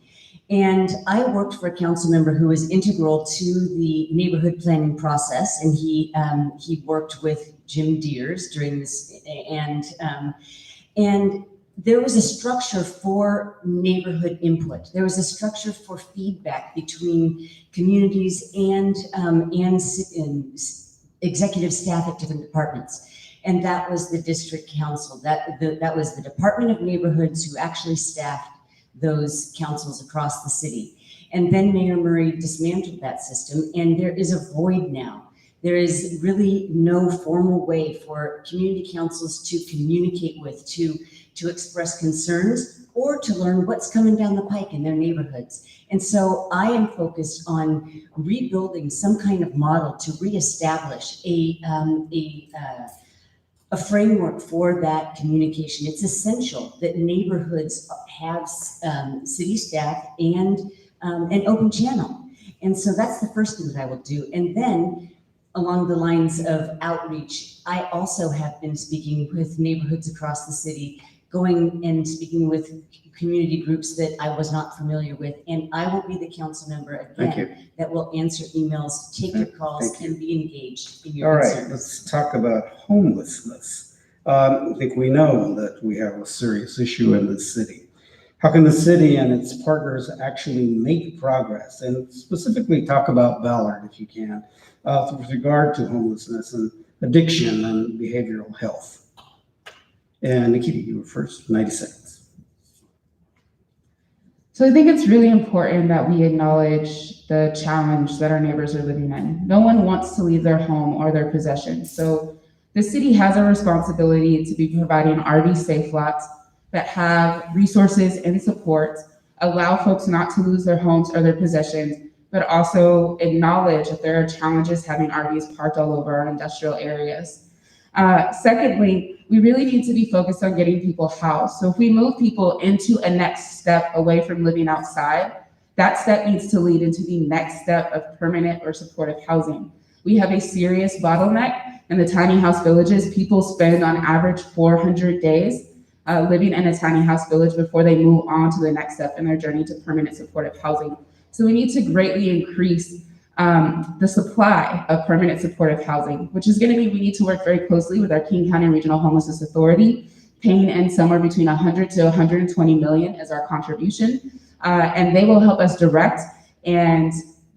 And I worked for a council member who was integral to the neighborhood planning process, and he worked with Jim Deers during this, and there was a structure for neighborhood input. There was a structure for feedback between communities and executive staff at different departments. And that was the district council. That was the Department of Neighborhoods who actually staffed those councils across the city. And then Mayor Murray dismantled that system, and there is a void now. There is really no formal way for community councils to communicate with, to express concerns, or to learn what's coming down the pike in their neighborhoods. And so I am focused on rebuilding some kind of model to reestablish a framework for that communication. It's essential that neighborhoods have city staff and an open channel. And so that's the first thing that I will do. And then along the lines of outreach, I also have been speaking with neighborhoods across the city going and speaking with community groups that I was not familiar with. And I will be the council member Thank again that will answer emails, take your calls, Thank you. and be engaged in All your right, concerns. let's talk about homelessness. I think we know that we have a serious issue in the city. How can the city and its partners actually make progress? And specifically talk about Ballard, if you can, with regard to homelessness and addiction and behavioral health. And Nikkita, you were first, 90 seconds. So I think it's really important that we acknowledge the challenge that our neighbors are living in. No one wants to leave their home or their possessions. So the city has a responsibility to be providing RV safe lots that have resources and support, allow folks not to lose their homes or their possessions, but also acknowledge that there are challenges having RVs parked all over our industrial areas. Secondly, we really need to be focused on getting people housed. So if we move people into a next step away from living outside, that step needs to lead into the next step of permanent or supportive housing. We have a serious bottleneck in the tiny house villages. People spend on average 400 days living in a tiny house village before they move on to the next step in their journey to permanent supportive housing. So we need to greatly increase the supply of permanent supportive housing, which is going to mean we need to work very closely with our King County Regional Homelessness Authority, paying in somewhere between 100 to 120 million as our contribution. And they will help us direct and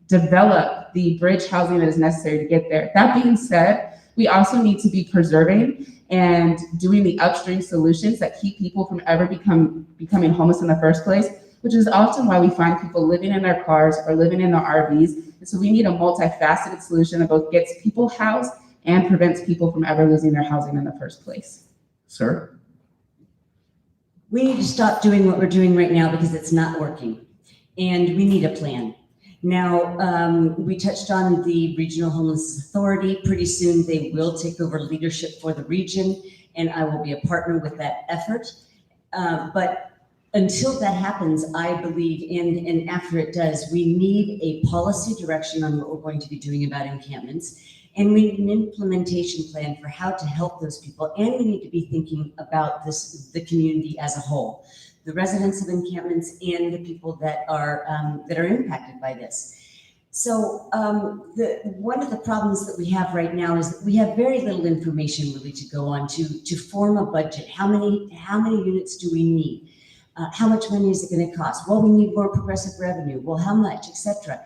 develop the bridge housing that is necessary to get there. That being said, we also need to be preserving and doing the upstream solutions that keep people from ever becoming homeless in the first place, which is often why we find people living in their cars or living in their RVs. And so we need a multifaceted solution that both gets people housed and prevents people from ever losing their housing in the first place. Sir? We need to stop doing what we're doing right now because it's not working, and we need a plan. Now, we touched on the Regional Homelessness Authority. Pretty soon they will take over leadership for the region, and I will be a partner with that effort. But until that happens, I believe, and after it does, we need a policy direction on what we're going to be doing about encampments, and we need an implementation plan for how to help those people, and we need to be thinking about the community as a whole. The residents of encampments and the people that are impacted by this. So one of the problems that we have right now is that we have very little information really to go on to form a budget. How many units do we need? How much money is it going to cost? Well, we need more progressive revenue. Well, how much, etc.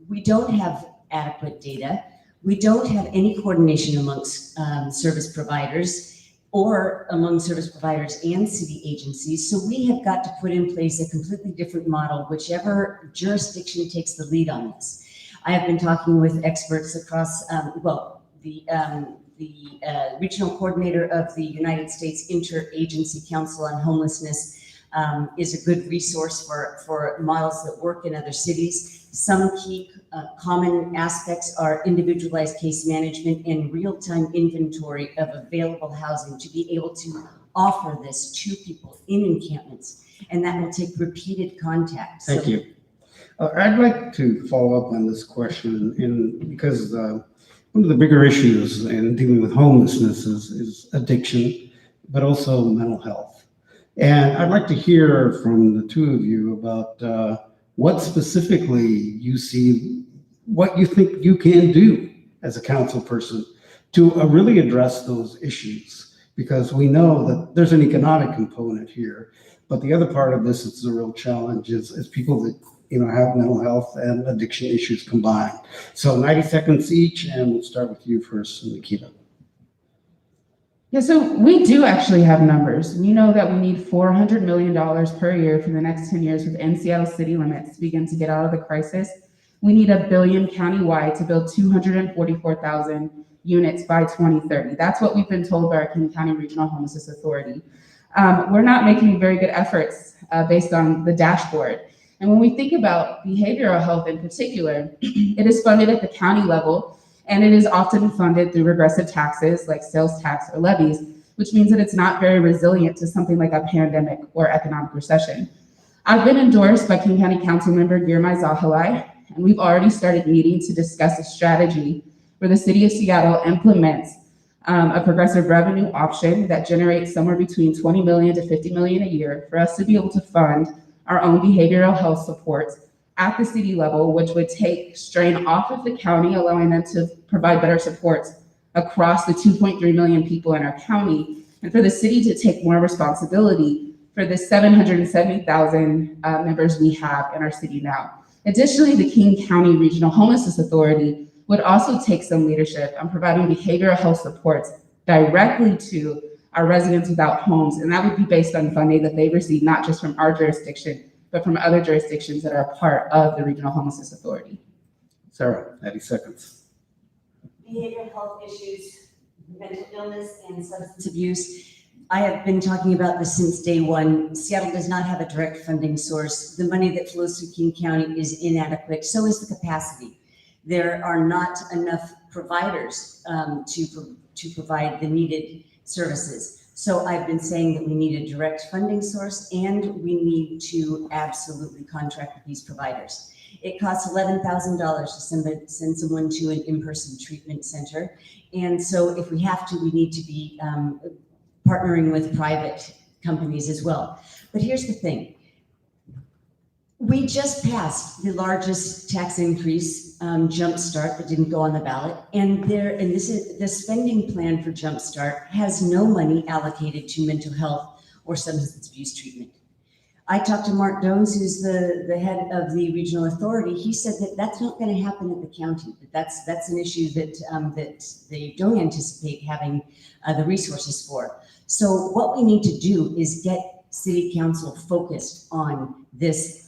We don't have adequate data. We don't have any coordination amongst service providers or among service providers and city agencies. So we have got to put in place a completely different model, whichever jurisdiction takes the lead on this. I have been talking with experts across, the regional coordinator of the United States Interagency Council on Homelessness is a good resource for models that work in other cities. Some key common aspects are individualized case management and real-time inventory of available housing to be able to offer this to people in encampments. And that will take repeated contact. Thank you. I'd like to follow up on this question because one of the bigger issues in dealing with homelessness is addiction, but also mental health. And I'd like to hear from the two of you about what specifically you see, what you think you can do as a council person to really address those issues, because we know that there's an economic component here, but the other part of this is the real challenge is people that have mental health and addiction issues combined. So 90 seconds each, and we'll start with you first, Nikkita. Yeah, so we do actually have numbers. We know that we need $400 million per year for the next 10 years within Seattle city limits to begin to get out of the crisis. We need $1 billion countywide to build 244,000 units by 2030. That's what we've been told by our King County Regional Homelessness Authority. We're not making very good efforts based on the dashboard. And when we think about behavioral health in particular, it is funded at the county level, and it is often funded through regressive taxes like sales tax or levies, which means that it's not very resilient to something like a pandemic or economic recession. I've been endorsed by King County Council member Girmay Zahalai, and we've already started meeting to discuss a strategy where the city of Seattle implements a progressive revenue option that generates somewhere between 20 million to 50 million a year for us to be able to fund our own behavioral health supports at the city level, which would take strain off of the county, allowing them to provide better supports across the 2.3 million people in our county, and for the city to take more responsibility for the 770,000 members we have in our city now. Additionally, the King County Regional Homelessness Authority would also take some leadership on providing behavioral health supports directly to our residents without homes, and that would be based on funding that they receive not just from our jurisdiction, but from other jurisdictions that are a part of the Regional Homelessness Authority. Sarah, 90 seconds. Behavioral health issues, mental illness, and substance abuse. I have been talking about this since day one. Seattle does not have a direct funding source. The money that flows through King County is inadequate. So is the capacity. There are not enough providers to provide the needed services. So I've been saying that we need a direct funding source and we need to absolutely contract with these providers. It costs $11,000 to send someone to an in-person treatment center. And so if we have to, we need to be partnering with private companies as well. But here's the thing. We just passed the largest tax increase, Jumpstart, that didn't go on the ballot. And this is the spending plan for Jumpstart has no money allocated to mental health or substance abuse treatment. I talked to Mark Dones, who's the head of the regional authority. He said that that's not going to happen at the county. That's an issue that they don't anticipate having the resources for. So what we need to do is get city council focused on this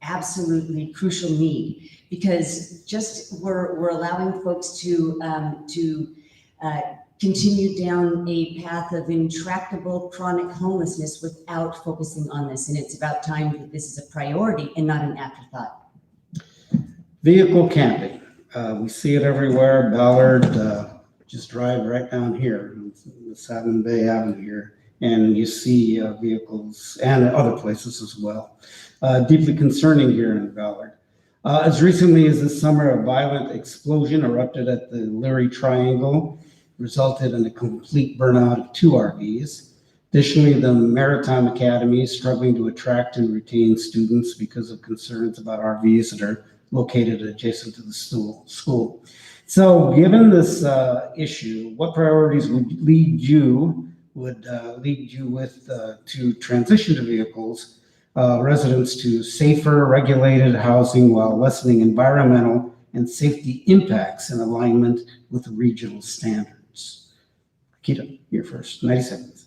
absolutely crucial need, because just we're allowing folks to continue down a path of intractable chronic homelessness without focusing on this. And it's about time that this is a priority and not an afterthought. Vehicle camping. We see it everywhere. Ballard, just drive right down here, the Savin Bay Avenue here, and you see vehicles and other places as well. Deeply concerning here in Ballard. As recently as this summer, a violent explosion erupted at the Leary Triangle, resulted in a complete burnout of 2 RVs. Additionally, the Maritime Academy is struggling to attract and retain students because of concerns about RVs that are located adjacent to the school. So given this issue, what priorities would lead you with to transition to vehicles, residents to safer, regulated housing while lessening environmental and safety impacts in alignment with regional standards? Nikkita, you're first, 90 seconds.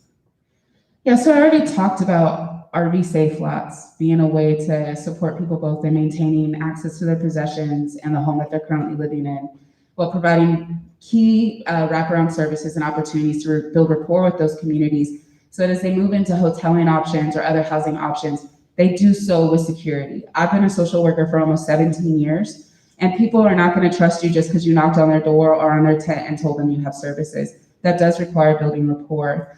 Yeah, so I already talked about RV safe lots being a way to support people both in maintaining access to their possessions and the home that they're currently living in, while providing key wraparound services and opportunities to build rapport with those communities so that as they move into hoteling options or other housing options, they do so with security. I've been a social worker for almost 17 years, and people are not going to trust you just because you knocked on their door or on their tent and told them you have services. That does require building rapport.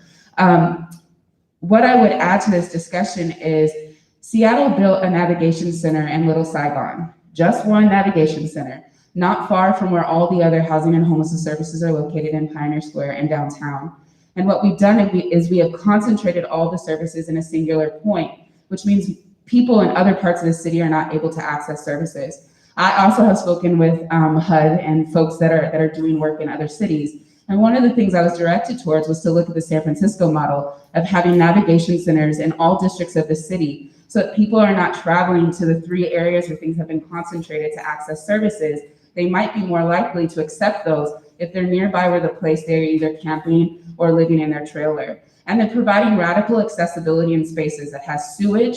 What I would add to this discussion is Seattle built a navigation center in Little Saigon, just one navigation center, not far from where all the other housing and homelessness services are located in Pioneer Square and downtown. And what we've done is we have concentrated all the services in a singular point, which means people in other parts of the city are not able to access services. I also have spoken with HUD and folks that are doing work in other cities. And one of the things I was directed towards was to look at the San Francisco model of having navigation centers in all districts of the city so that people are not traveling to the 3 areas where things have been concentrated to access services. They might be more likely to accept those if they're nearby where the place they're either camping or living in their trailer. And then providing radical accessibility in spaces that has sewage,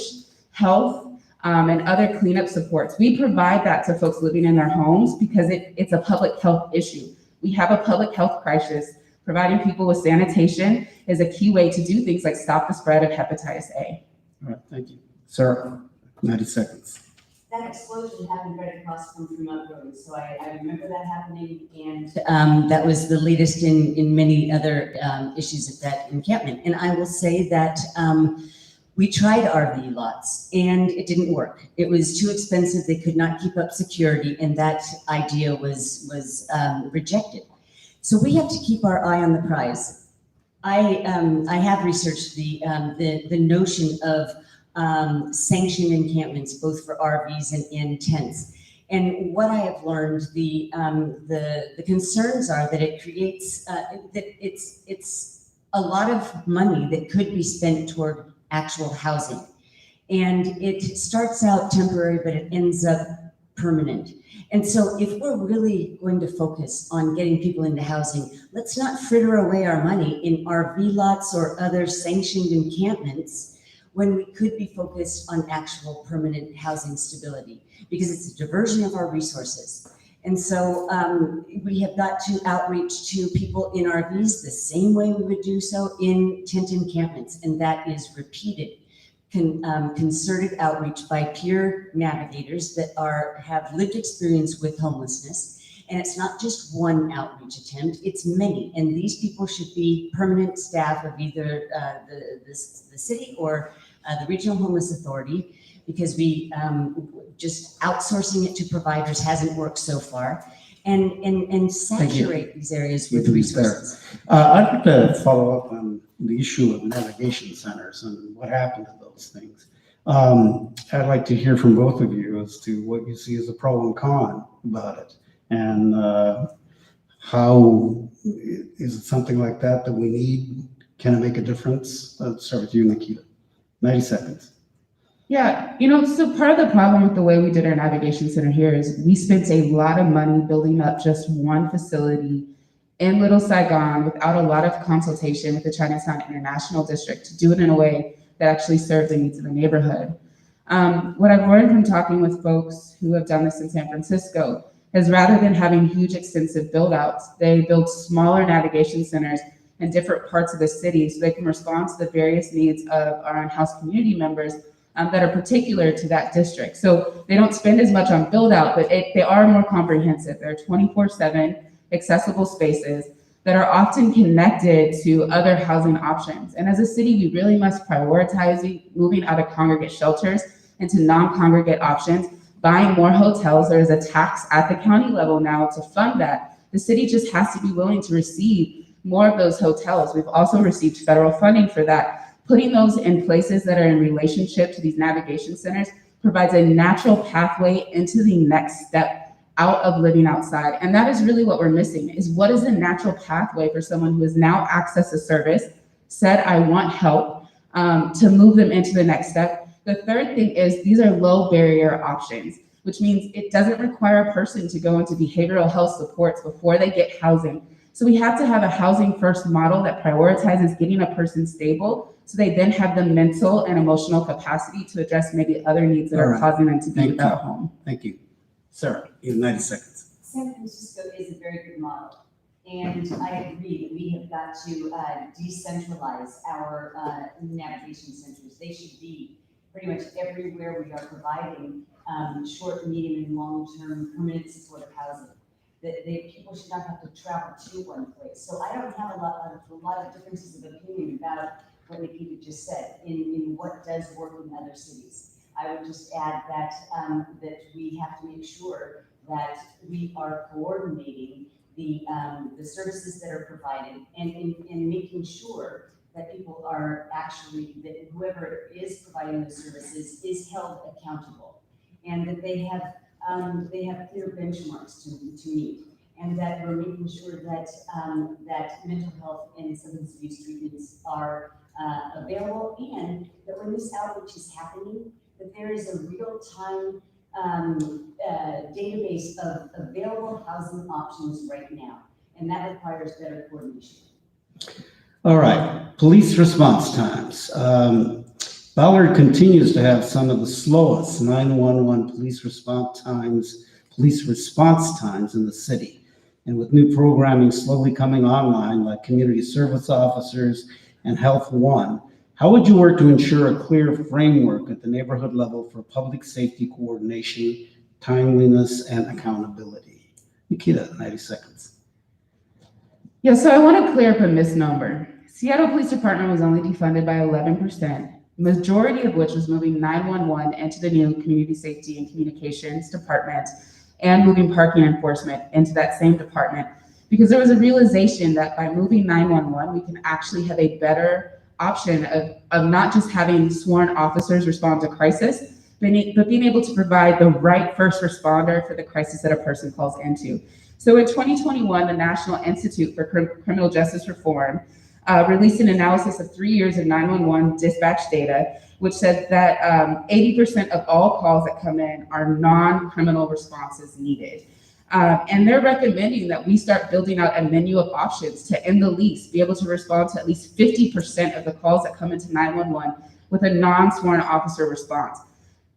health, and other cleanup supports. We provide that to folks living in their homes because it's a public health issue. We have a public health crisis. Providing people with sanitation is a key way to do things like stop the spread of hepatitis A. All right, thank you. Sarah, 90 seconds. That explosion happened right across from Fremont Road, so I remember that happening, and that was the latest in many other issues at that encampment. And I will say that we tried RV lots, and it didn't work. It was too expensive. They could not keep up security, and that idea was rejected. So we have to keep our eye on the prize. I have researched the notion of sanctioned encampments, both for RVs and in tents. And what I have learned, the concerns are that it creates, that it's a lot of money that could be spent toward actual housing. And it starts out temporary, but it ends up permanent. And so if we're really going to focus on getting people into housing, let's not fritter away our money in RV lots or other sanctioned encampments when we could be focused on actual permanent housing stability, because it's a diversion of our resources. And so we have got to outreach to people in RVs the same way we would do so in tent encampments, and that is repeated. Concerted outreach by peer navigators that have lived experience with homelessness. And it's not just one outreach attempt, it's many. And these people should be permanent staff of either the city or the Regional Homeless Authority, because we just outsourcing it to providers hasn't worked so far. And saturate these areas with resources. I'd like to follow up on the issue of navigation centers and what happened to those things. I'd like to hear from both of you as to what you see as a pro and con about it. And how is it something like that we need? Can it make a difference? Let's start with you, Nikkita. 90 seconds. Yeah, so part of the problem with the way we did our navigation center here is we spent a lot of money building up just one facility in Little Saigon without a lot of consultation with the Chinatown International District to do it in a way that actually served the needs of the neighborhood. What I've learned from talking with folks who have done this in San Francisco is rather than having huge, extensive build outs, they build smaller navigation centers in different parts of the city so they can respond to the various needs of our unhoused community members that are particular to that district. So they don't spend as much on build out, but they are more comprehensive. They're 24/7 accessible spaces that are often connected to other housing options. And as a city, we really must prioritize moving out of congregate shelters into non-congregate options, buying more hotels. There is a tax at the county level now to fund that. The city just has to be willing to receive more of those hotels. We've also received federal funding for that. Putting those in places that are in relationship to these navigation centers provides a natural pathway into the next step out of living outside. And that is really what we're missing, is what is the natural pathway for someone who has now accessed a service, said, I want help, to move them into the next step. The third thing is these are low barrier options, which means it doesn't require a person to go into behavioral health supports before they get housing. So we have to have a housing first model that prioritizes getting a person stable so they then have the mental and emotional capacity to address maybe other needs that are causing them to be without a home. Thank you. Sarah, you have 90 seconds. San Francisco is a very good model. And I agree that we have got to decentralize our navigation centers. They should be pretty much everywhere we are providing short, medium, and long-term permanent supportive housing. That people should not have to travel to one place. So I don't have a lot of differences of opinion about what Nikkita just said in what does work in other cities. I would just add that that we have to make sure that we are coordinating the services that are provided and making sure that people are actually, that whoever is providing the services is held accountable, and that they have clear benchmarks to meet, and that we're making sure that that mental health and substance abuse treatments are available, and that when this outreach is happening, that there is a real-time database of available housing options right now, and that requires better coordination. All right, police response times. Ballard continues to have some of the slowest 911 police response times in the city. And with new programming slowly coming online, like community service officers and Health One, how would you work to ensure a clear framework at the neighborhood level for public safety coordination, timeliness, and accountability? Nikkita, 90 seconds. Yeah, so I want to clear up a misnomer. Seattle Police Department was only defunded by 11%, majority of which was moving 911 into the new Community Safety and Communications Department and moving parking enforcement into that same department. because there was a realization that by moving 911, we can actually have a better option of not just having sworn officers respond to crisis, but being able to provide the right first responder for the crisis that a person calls into. So in 2021, the National Institute for Criminal Justice Reform released an analysis of 3 years of 911 dispatch data, which said that 80% of all calls that come in are non-criminal responses needed. And they're recommending that we start building out a menu of options to, in the least, be able to respond to at least 50% of the calls that come into 911 with a non-sworn officer response.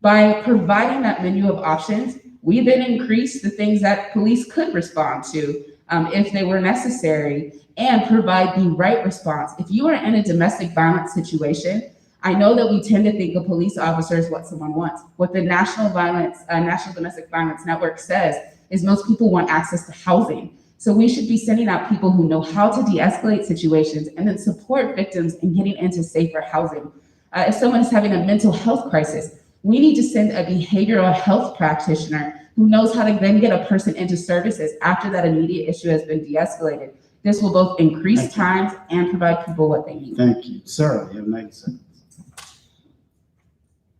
By providing that menu of options, we then increase the things that police could respond to if they were necessary, and provide the right response. If you are in a domestic violence situation, I know that we tend to think a police officer is what someone wants. What the National Domestic Violence Network says is most people want access to housing. So we should be sending out people who know how to de-escalate situations and then support victims in getting into safer housing. If someone is having a mental health crisis, we need to send a behavioral health practitioner who knows how to then get a person into services after that immediate issue has been de-escalated. This will both increase times and provide people what they need. Thank you. Sara, you have 90 seconds.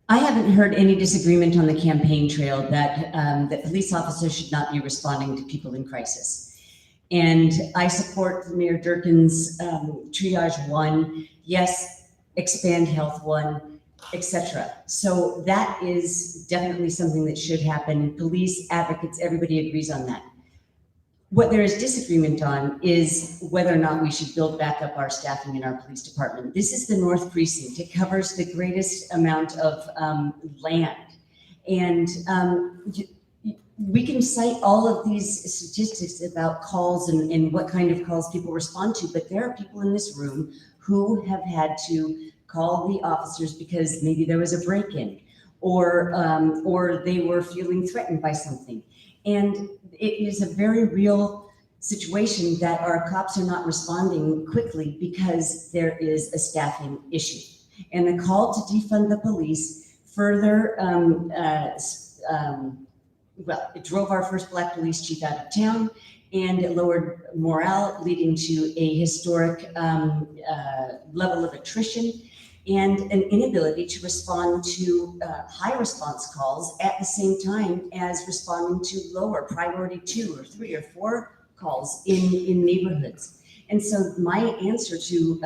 I haven't heard any disagreement on the campaign trail that that police officers should not be responding to people in crisis. And I support Mayor Durkin's triage 1, yes, expand health 1, etc. So that is definitely something that should happen. Police, advocates, everybody agrees on that. What there is disagreement on is whether or not we should build back up our staffing in our police department. This is the North Precinct. It covers the greatest amount of land. And we can cite all of these statistics about calls and what kind of calls people respond to, but there are people in this room who have had to call the officers because maybe there was a break-in or they were feeling threatened by something. And it is a very real situation that our cops are not responding quickly because there is a staffing issue. And the call to defund the police further, well, it drove our first Black police chief out of town, and it lowered morale, leading to a historic level of attrition and an inability to respond to high response calls at the same time as responding to lower priority 2 or 3 or 4 calls in neighborhoods. And so my answer to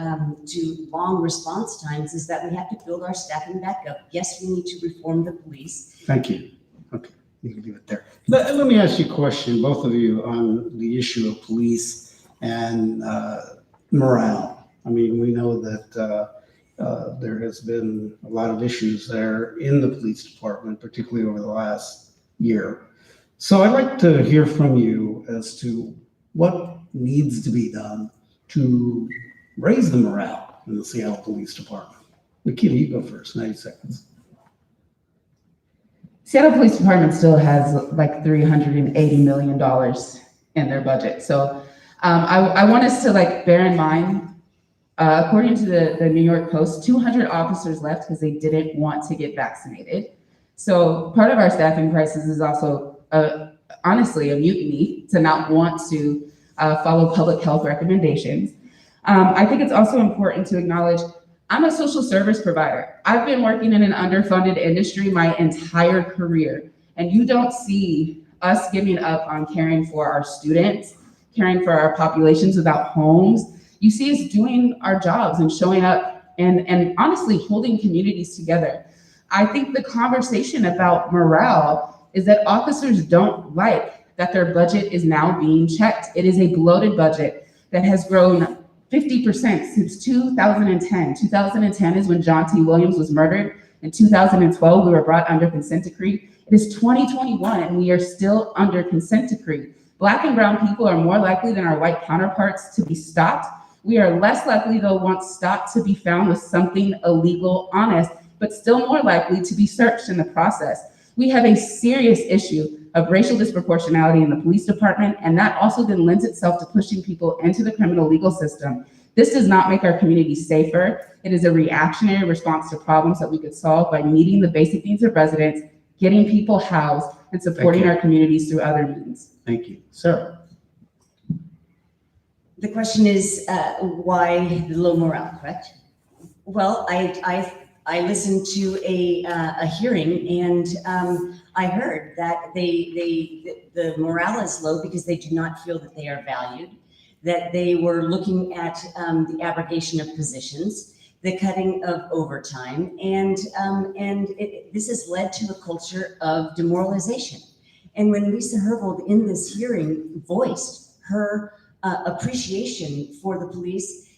long response times is that we have to build our staffing back up. Yes, we need to reform the police. Thank you. Okay, you can leave it there. Let me ask you a question, both of you, on the issue of police and morale. I mean, we know that there has been a lot of issues there in the police department, particularly over the last year. So I'd like to hear from you as to what needs to be done to raise the morale in the Seattle Police Department. Nikkita, you go first, 90 seconds. Seattle Police Department still has like $380 million in their budget. So I want us to bear in mind, according to the New York Post, 200 officers left because they didn't want to get vaccinated. So part of our staffing crisis is also, honestly, a mutiny to not want to follow public health recommendations. I think it's also important to acknowledge I'm a social service provider. I've been working in an underfunded industry my entire career, and you don't see us giving up on caring for our students, caring for our populations without homes. You see us doing our jobs and showing up and honestly holding communities together. I think the conversation about morale is that officers don't like that their budget is now being checked. It is a bloated budget that has grown 50% since 2010. 2010 is when John T. Williams was murdered. In 2012, we were brought under consent decree. It is 2021 and we are still under consent decree. Black and brown people are more likely than our white counterparts to be stopped. We are less likely to want stopped to be found with something illegal on us, but still more likely to be searched in the process. We have a serious issue of racial disproportionality in the police department, and that also then lends itself to pushing people into the criminal legal system. This does not make our community safer. It is a reactionary response to problems that we could solve by meeting the basic needs of residents, getting people housed, and supporting our communities through other means. Thank you. Sara. The question is, why the low morale, correct? Well, I listened to a hearing, and I heard that the morale is low because they do not feel that they are valued, that they were looking at the abrogation of positions, the cutting of overtime, and this has led to a culture of demoralization. And when Lisa Herbold in this hearing voiced her appreciation for the police,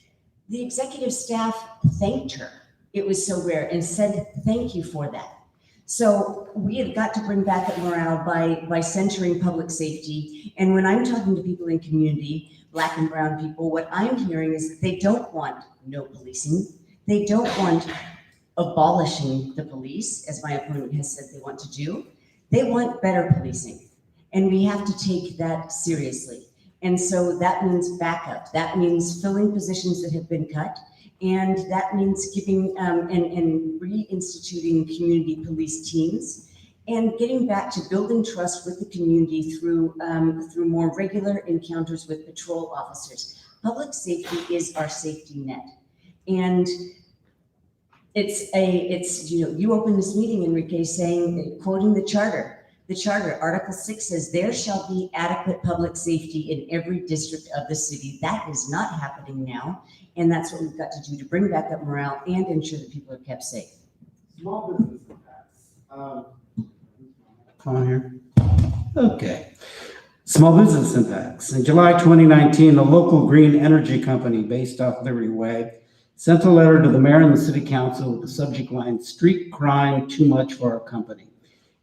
the executive staff thanked her. It was so rare, and said thank you for that. So we have got to bring back that morale by centering public safety. And when I'm talking to people in community, Black and brown people, what I'm hearing is that they don't want no policing. They don't want abolishing the police, as my opponent has said they want to do. They want better policing. And we have to take that seriously. And so that means backup. That means filling positions that have been cut. And that means giving and reinstituting community police teams and getting back to building trust with the community through more regular encounters with patrol officers. Public safety is our safety net. And it's you opened this meeting, Enrique, quoting the charter. The charter, Article 6 says, there shall be adequate public safety in every district of the city. That is not happening now. And that's what we've got to do to bring back up morale and ensure that people are kept safe. Small business impacts. Come on here. Okay. Small business impacts. In July 2019, a local green energy company based off Liberty Way sent a letter to the mayor and the city council with the subject line, "Street crime too much for our company."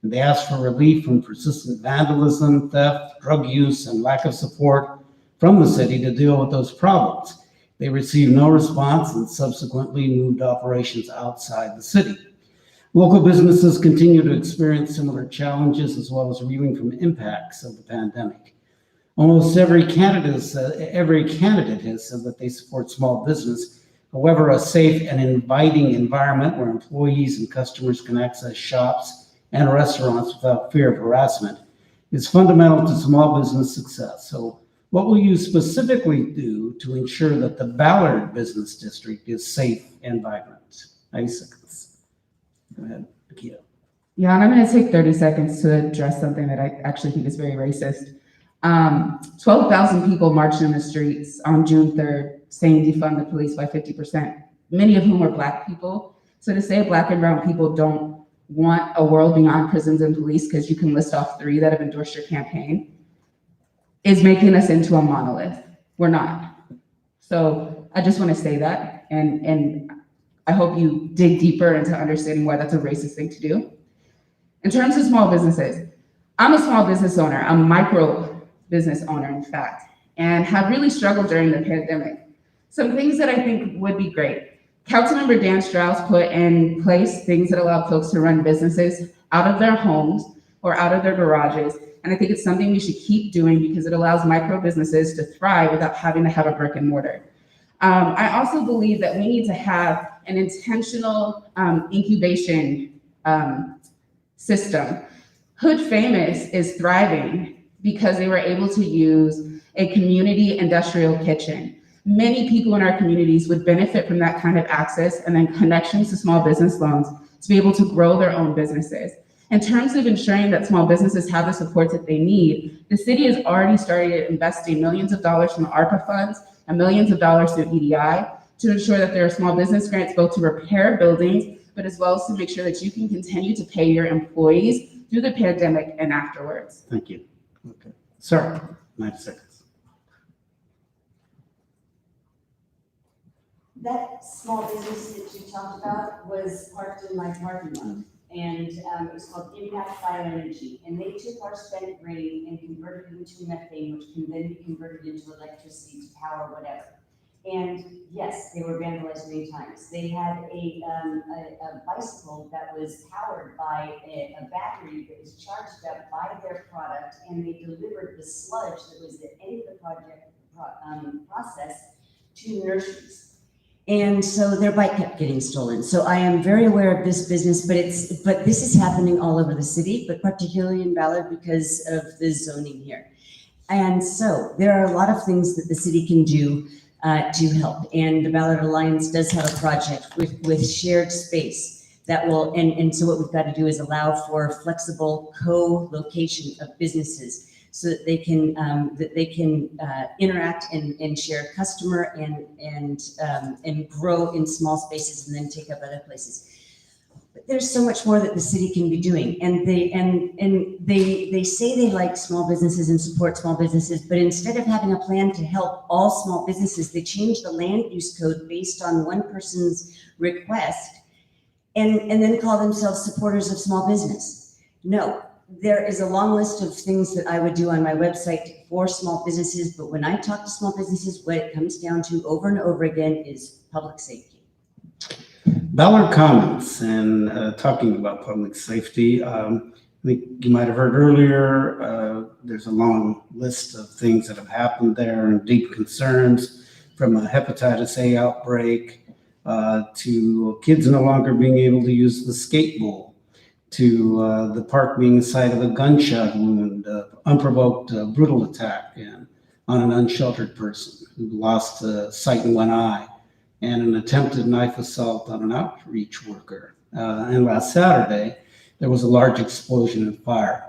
And they asked for relief from persistent vandalism, theft, drug use, and lack of support from the city to deal with those problems. They received no response and subsequently moved operations outside the city. Local businesses continue to experience similar challenges as well as reeling from impacts of the pandemic. Almost every candidate has said that they support small business. However, a safe and inviting environment where employees and customers can access shops and restaurants without fear of harassment is fundamental to small business success. So what will you specifically do to ensure that the Ballard Business District is safe and vibrant? 90 seconds. Go ahead, Nikkita. Yeah, and I'm going to take 30 seconds to address something that I actually think is very racist. 12,000 people marched in the streets on June 3rd saying defund the police by 50%, many of whom are Black people. So to say Black and brown people don't want a world beyond prisons and police because you can list off 3 that have endorsed your campaign is making us into a monolith. We're not. So I just want to say that, and I hope you dig deeper into understanding why that's a racist thing to do. In terms of small businesses, I'm a small business owner, a micro business owner, in fact, and have really struggled during the pandemic. Some things that I think would be great. Councilmember Dan Strauss put in place things that allow folks to run businesses out of their homes or out of their garages. And I think it's something we should keep doing because it allows micro businesses to thrive without having to have a brick and mortar. I also believe that we need to have an intentional incubation system. Hood Famous is thriving because they were able to use a community industrial kitchen. Many people in our communities would benefit from that kind of access and then connections to small business loans to be able to grow their own businesses. In terms of ensuring that small businesses have the supports that they need, the city has already started investing millions of dollars from the ARPA funds and millions of dollars through EDI to ensure that there are small business grants both to repair buildings, but as well as to make sure that you can continue to pay your employees through the pandemic and afterwards. Thank you. Okay. Sara, 90 seconds. That small business that you talked about was parked in my parking lot. And it was called Impact Bioenergy. And they took our spent grain and converted it into methane, which can then be converted into electricity to power whatever. And yes, they were vandalized many times. They had a bicycle that was powered by a battery that was charged up by their product, and they delivered the sludge that was the end of the project process to nurseries. And so their bike kept getting stolen. So I am very aware of this business, but this is happening all over the city, but particularly in Ballard because of the zoning here. And so there are a lot of things that the city can do to help. And the Ballard Alliance does have a project with shared space that will, and so what we've got to do is allow for flexible co-location of businesses so that they can interact and share customer and grow in small spaces and then take up other places. But there's so much more that the city can be doing, and they say they like small businesses and support small businesses, but instead of having a plan to help all small businesses, they change the land use code based on one person's request, and then call themselves supporters of small business. No, there is a long list of things that I would do on my website for small businesses, but when I talk to small businesses, what it comes down to over and over again is public safety. Ballard comments, and talking about public safety. I think you might have heard earlier, there's a long list of things that have happened there and deep concerns, from a hepatitis A outbreak to kids no longer being able to use the skate bowl, to the park being the site of a gunshot wound, unprovoked brutal attack on an unsheltered person who lost sight in one eye, and an attempted knife assault on an outreach worker. And last Saturday, there was a large explosion and fire.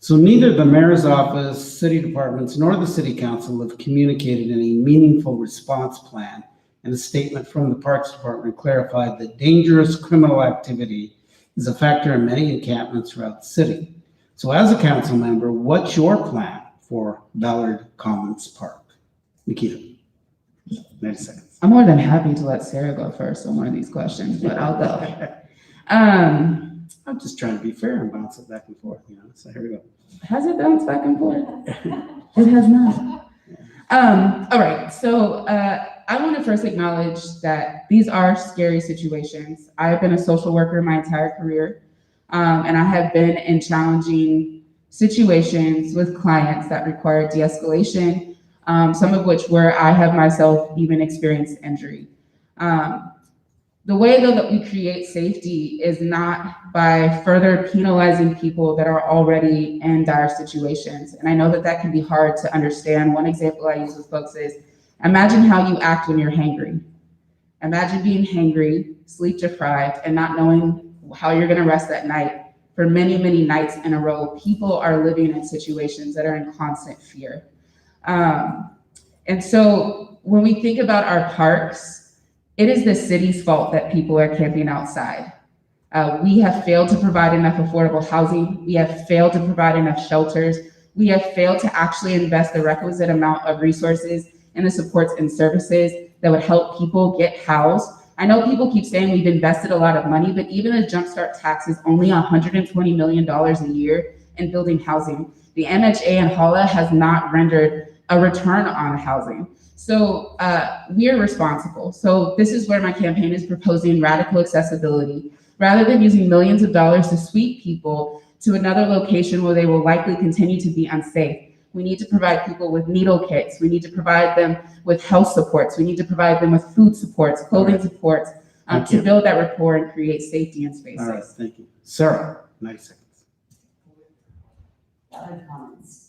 So neither the mayor's office, city departments, nor the city council have communicated any meaningful response plan, and a statement from the Parks Department clarified that dangerous criminal activity is a factor in many encampments throughout the city. So as a council member, what's your plan for Ballard Commons Park? Nikkita, 90 seconds. I'm more than happy to let Sara go first on one of these questions, but I'll go. I'm just trying to be fair and bounce it back and forth, so here we go. Has it bounced back and forth? It has not. All right, so I want to first acknowledge that these are scary situations. I have been a social worker my entire career, and I have been in challenging situations with clients that require de-escalation, some of which where I have myself even experienced injury. The way though that we create safety is not by further penalizing people that are already in dire situations. And I know that that can be hard to understand. One example I use with folks is, imagine how you act when you're hangry. Imagine being hangry, sleep deprived, and not knowing how you're gonna rest that night. For many, many nights in a row, people are living in situations that are in constant fear. And so when we think about our parks, it is the city's fault that people are camping outside. We have failed to provide enough affordable housing. We have failed to provide enough shelters. We have failed to actually invest the requisite amount of resources in the supports and services that would help people get housed. I know people keep saying we've invested a lot of money, but even the jumpstart tax is only $120 million a year in building housing. The MHA and HALA has not rendered a return on housing. So we are responsible. So this is where my campaign is proposing radical accessibility. Rather than using millions of dollars to sweep people to another location where they will likely continue to be unsafe, we need to provide people with needle kits. We need to provide them with health supports. We need to provide them with food supports, clothing supports, to build that rapport and create safety in spaces. All right, thank you. Sara, 90 seconds. Other comments.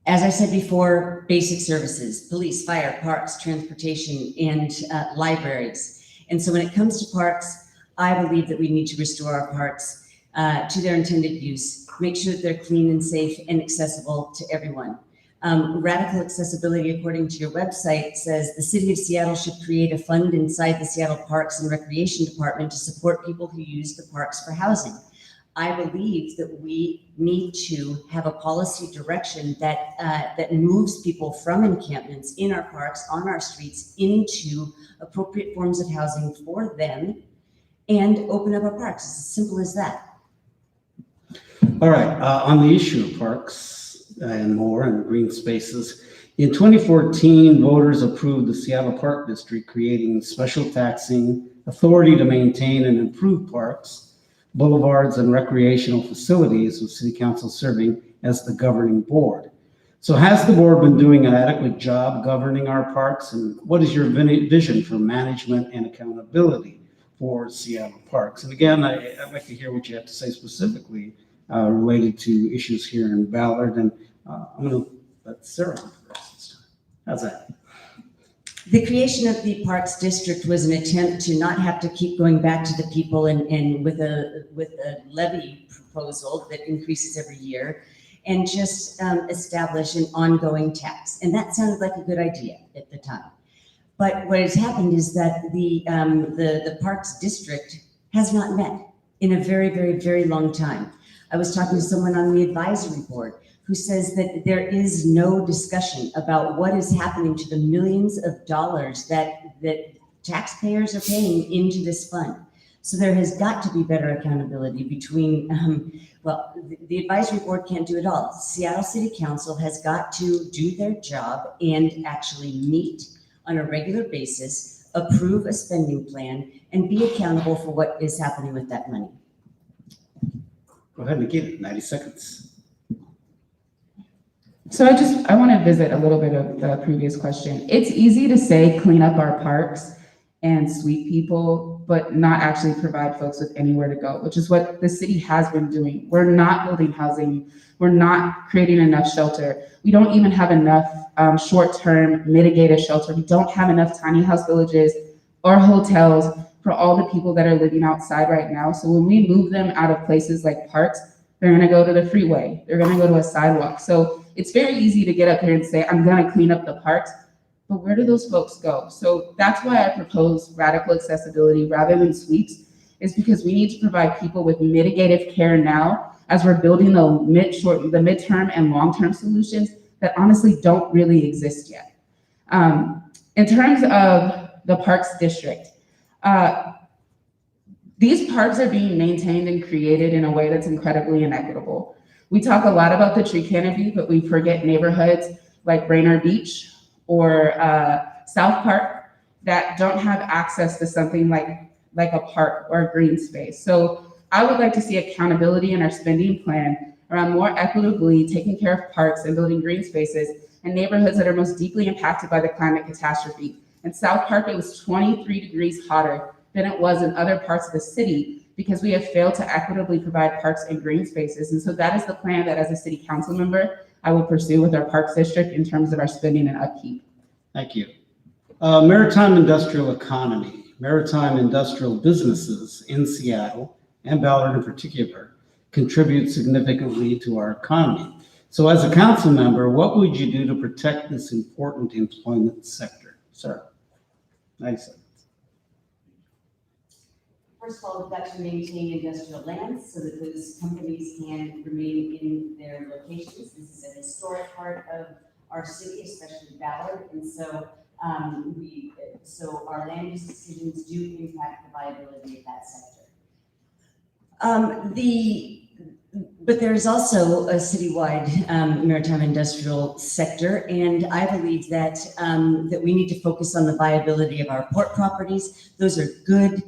As I said before, basic services, police, fire, parks, transportation, and libraries. And so when it comes to parks, I believe that we need to restore our parks to their intended use, make sure that they're clean and safe and accessible to everyone. Radical accessibility, according to your website, says the City of Seattle should create a fund inside the Seattle Parks and Recreation Department to support people who use the parks for housing. I believe that we need to have a policy direction that moves people from encampments in our parks, on our streets, into appropriate forms of housing for them, and open up our parks. It's as simple as that. All right, on the issue of parks and more and green spaces, in 2014, voters approved the Seattle Park District, creating special taxing authority to maintain and improve parks, boulevards, and recreational facilities, with City Council serving as the governing board. So has the board been doing an adequate job governing our parks, and what is your vision for management and accountability for Seattle parks? And again, I'd like to hear what you have to say specifically related to issues here in Ballard. And I'm going to let Sara go first this time. How's that? The creation of the Parks District was an attempt to not have to keep going back to the people and with a levy proposal that increases every year, and just establish an ongoing tax. And that sounded like a good idea at the time. But what has happened is that the Parks District has not met in a very, very, very long time. I was talking to someone on the advisory board who says that there is no discussion about what is happening to the millions of dollars that taxpayers are paying into this fund. So there has got to be better accountability between, the advisory board can't do it all. Seattle City Council has got to do their job and actually meet on a regular basis, approve a spending plan, and be accountable for what is happening with that money. Go ahead, Nikkita, 90 seconds. So I want to visit a little bit of the previous question. It's easy to say clean up our parks and sweep people, but not actually provide folks with anywhere to go, which is what the city has been doing. We're not building housing. We're not creating enough shelter. We don't even have enough short-term mitigated shelter. We don't have enough tiny house villages or hotels for all the people that are living outside right now. So when we move them out of places like parks, they're gonna go to the freeway. They're gonna go to a sidewalk. So it's very easy to get up here and say, I'm gonna clean up the parks, but where do those folks go? So that's why I propose radical accessibility rather than sweeps, is because we need to provide people with mitigative care now as we're building the midterm and long-term solutions that honestly don't really exist yet. In terms of the Parks District, these parks are being maintained and created in a way that's incredibly inequitable. We talk a lot about the tree canopy, but we forget neighborhoods like Brainerd Beach or South Park that don't have access to something like a park or a green space. So I would like to see accountability in our spending plan around more equitably taking care of parks and building green spaces in neighborhoods that are most deeply impacted by the climate catastrophe. In South Park, it was 23 degrees hotter than it was in other parts of the city because we have failed to equitably provide parks and green spaces. And so that is the plan that as a city council member, I will pursue with our Parks District in terms of our spending and upkeep. Thank you. Maritime industrial economy, maritime industrial businesses in Seattle and Ballard in particular contribute significantly to our economy. So as a council member, what would you do to protect this important employment sector? Sir, 90 seconds. First of all, we've got to maintain industrial lands so that those companies can remain in their locations. This is a historic part of our city, especially Ballard, and so our land use decisions do impact the viability of that sector. But there's also a citywide maritime industrial sector, and I believe that that we need to focus on the viability of our port properties. Those are good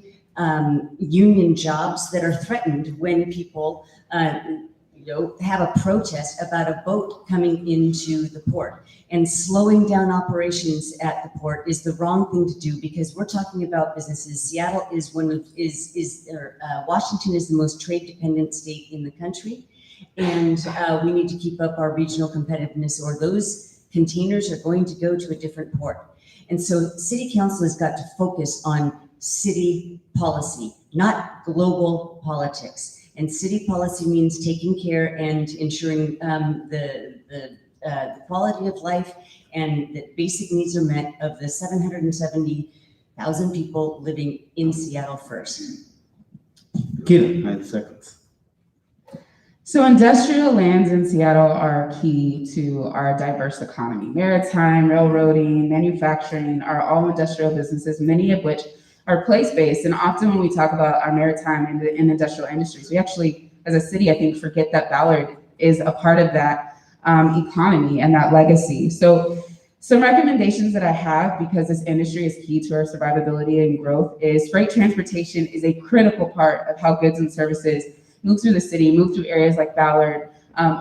union jobs that are threatened when people have a protest about a boat coming into the port. And slowing down operations at the port is the wrong thing to do because we're talking about businesses. Seattle is Washington is the most trade dependent state in the country. And we need to keep up our regional competitiveness or those containers are going to go to a different port. And so city council has got to focus on city policy, not global politics. And city policy means taking care and ensuring the quality of life and that basic needs are met of the 770,000 people living in Seattle first. Nikkita, 90 seconds. So industrial lands in Seattle are key to our diverse economy. Maritime, railroading, manufacturing are all industrial businesses, many of which are place-based. And often when we talk about our maritime and industrial industries, we actually, as a city, I think, forget that Ballard is a part of that economy and that legacy. So some recommendations that I have, because this industry is key to our survivability and growth, is freight transportation is a critical part of how goods and services move through the city, move through areas like Ballard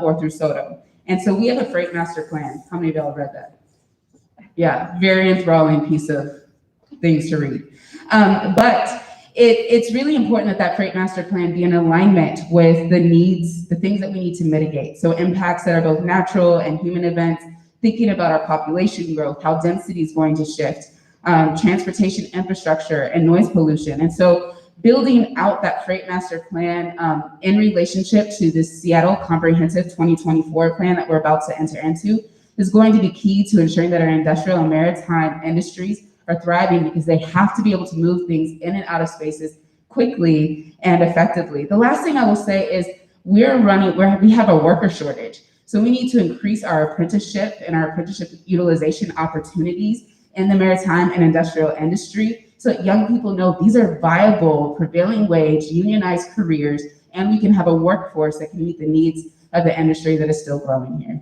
or through SoDo. And so we have a freight master plan. How many of y'all read that? Yeah, very enthralling piece of things to read. But it's really important that that freight master plan be in alignment with the needs, the things that we need to mitigate. So impacts that are both natural and human events, thinking about our population growth, how density is going to shift, transportation infrastructure and noise pollution. And so building out that freight master plan in relationship to the Seattle Comprehensive 2024 plan that we're about to enter into is going to be key to ensuring that our industrial and maritime industries are thriving, because they have to be able to move things in and out of spaces quickly and effectively. The last thing I will say is we have a worker shortage. So we need to increase our apprenticeship and our apprenticeship utilization opportunities in the maritime and industrial industry, so that young people know these are viable, prevailing wage, unionized careers, and we can have a workforce that can meet the needs of the industry that is still growing here.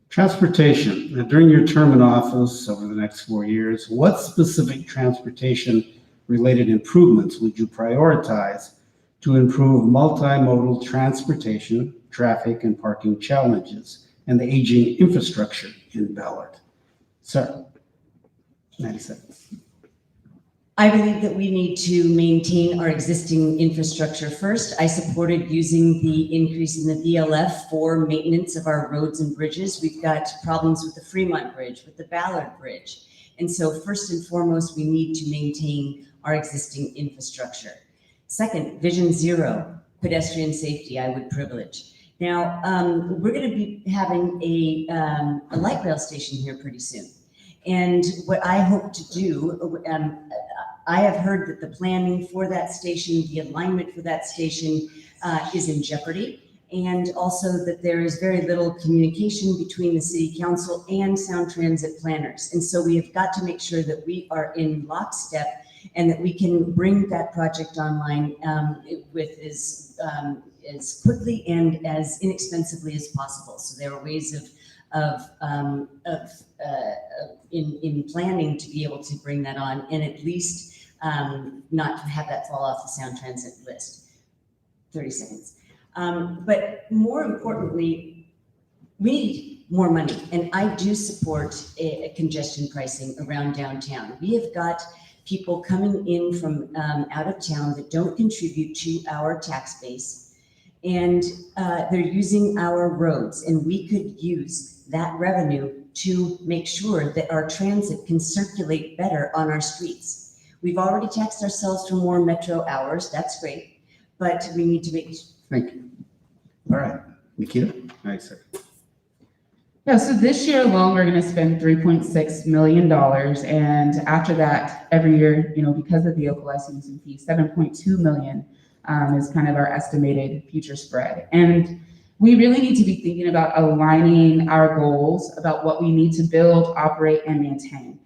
Transportation. Now, during your term in office over the next 4 years, what specific transportation-related improvements would you prioritize to improve multimodal transportation, traffic, and parking challenges, and the aging infrastructure in Ballard? Sara, 90 seconds. I believe that we need to maintain our existing infrastructure first. I supported using the increase in the VLF for maintenance of our roads and bridges. We've got problems with the Fremont Bridge, with the Ballard Bridge. And so first and foremost, we need to maintain our existing infrastructure. Second, Vision Zero, pedestrian safety, I would privilege. Now, we're going to be having a light rail station here pretty soon. And what I hope to do, I have heard that the planning for that station, the alignment for that station is in jeopardy. And also that there is very little communication between the city council and Sound Transit planners. And so we have got to make sure that we are in lockstep and that we can bring that project online with as quickly and as inexpensively as possible. So there are ways in planning to be able to bring that on, and at least not have that fall off the Sound Transit list. 30 seconds. But more importantly, we need more money, and I do support a congestion pricing around downtown. We have got people coming in from out of town that don't contribute to our tax base, and they're using our roads, and we could use that revenue to make sure that our transit can circulate better on our streets. We've already taxed ourselves for more metro hours. That's great, but we need to make. Thank you. All right, Nikkita. Nice, sir. Yeah, so this year alone, we're going to spend $3.6 million. And after that, every year, because of the vehicle licensing fee, $7.2 million is kind of our estimated future spread. And we really need to be thinking about aligning our goals about what we need to build, operate, and maintain.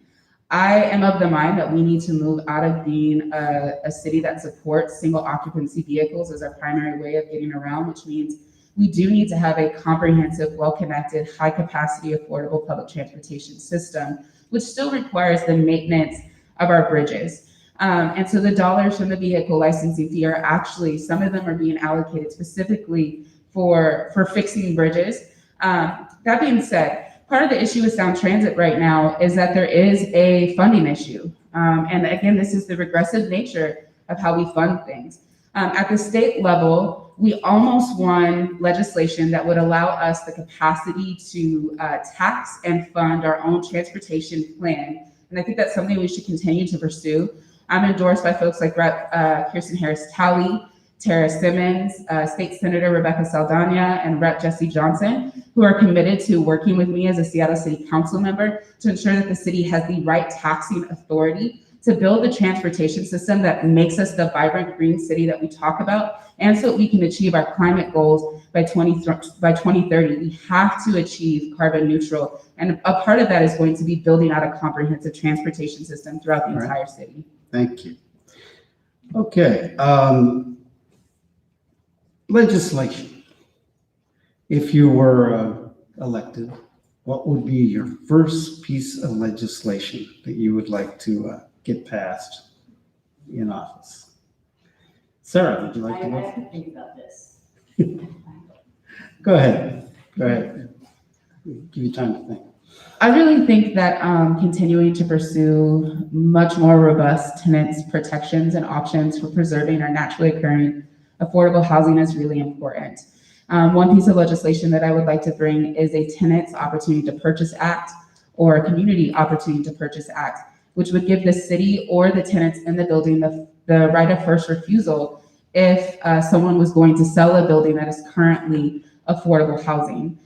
I am of the mind that we need to move out of being a city that supports single occupancy vehicles as our primary way of getting around, which means we do need to have a comprehensive, well-connected, high-capacity, affordable public transportation system, which still requires the maintenance of our bridges. And so the dollars from the vehicle licensing fee are actually, some of them are being allocated specifically for fixing bridges. That being said, part of the issue with Sound Transit right now is that there is a funding issue. And again, this is the regressive nature of how we fund things. At the state level, we almost won legislation that would allow us the capacity to tax and fund our own transportation plan. And I think that's something we should continue to pursue. I'm endorsed by folks like Rep. Kirsten Harris-Talley, Tara Simmons, State Senator Rebecca Saldana, and Rep. Jesse Johnson, who are committed to working with me as a Seattle City Council member to ensure that the city has the right taxing authority to build the transportation system that makes us the vibrant green city that we talk about, and so that we can achieve our climate goals by 2030. We have to achieve carbon neutral, and a part of that is going to be building out a comprehensive transportation system throughout the entire city. Thank you. Okay. Legislation. If you were elected, what would be your first piece of legislation that you would like to get passed in office? Sara, would you like to go? I have to think about this. Go ahead. Give you time to think. I really think that continuing to pursue much more robust tenants protections and options for preserving our naturally occurring affordable housing is really important. One piece of legislation that I would like to bring is a Tenants Opportunity to Purchase Act or a Community Opportunity to Purchase Act, which would give the city or the tenants in the building the right of first refusal if someone was going to sell a building that is currently affordable housing.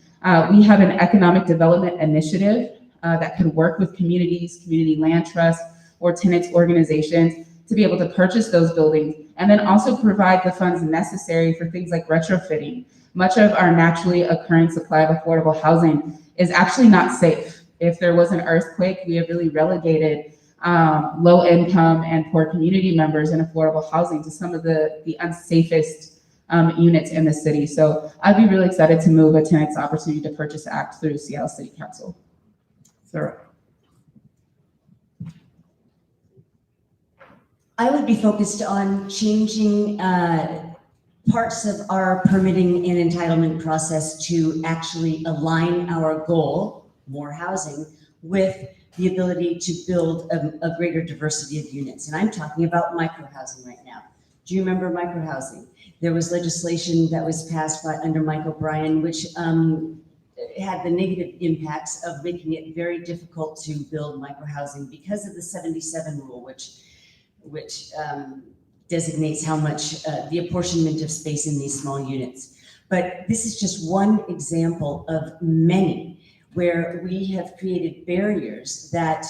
We have an economic development initiative that could work with communities, community land trusts, or tenants organizations to be able to purchase those buildings and then also provide the funds necessary for things like retrofitting. Much of our naturally occurring supply of affordable housing is actually not safe. If there was an earthquake, we have really relegated low income and poor community members in affordable housing to some of the unsafest units in the city. So I'd be really excited to move a Tenants Opportunity to Purchase Act through Seattle City Council. Sara. I would be focused on changing parts of our permitting and entitlement process to actually align our goal, more housing, with the ability to build a greater diversity of units. And I'm talking about microhousing right now. Do you remember microhousing? There was legislation that was passed under Mike O'Brien, which had the negative impacts of making it very difficult to build microhousing because of the 77 rule, which designates how much the apportionment of space in these small units. But this is just one example of many where we have created barriers that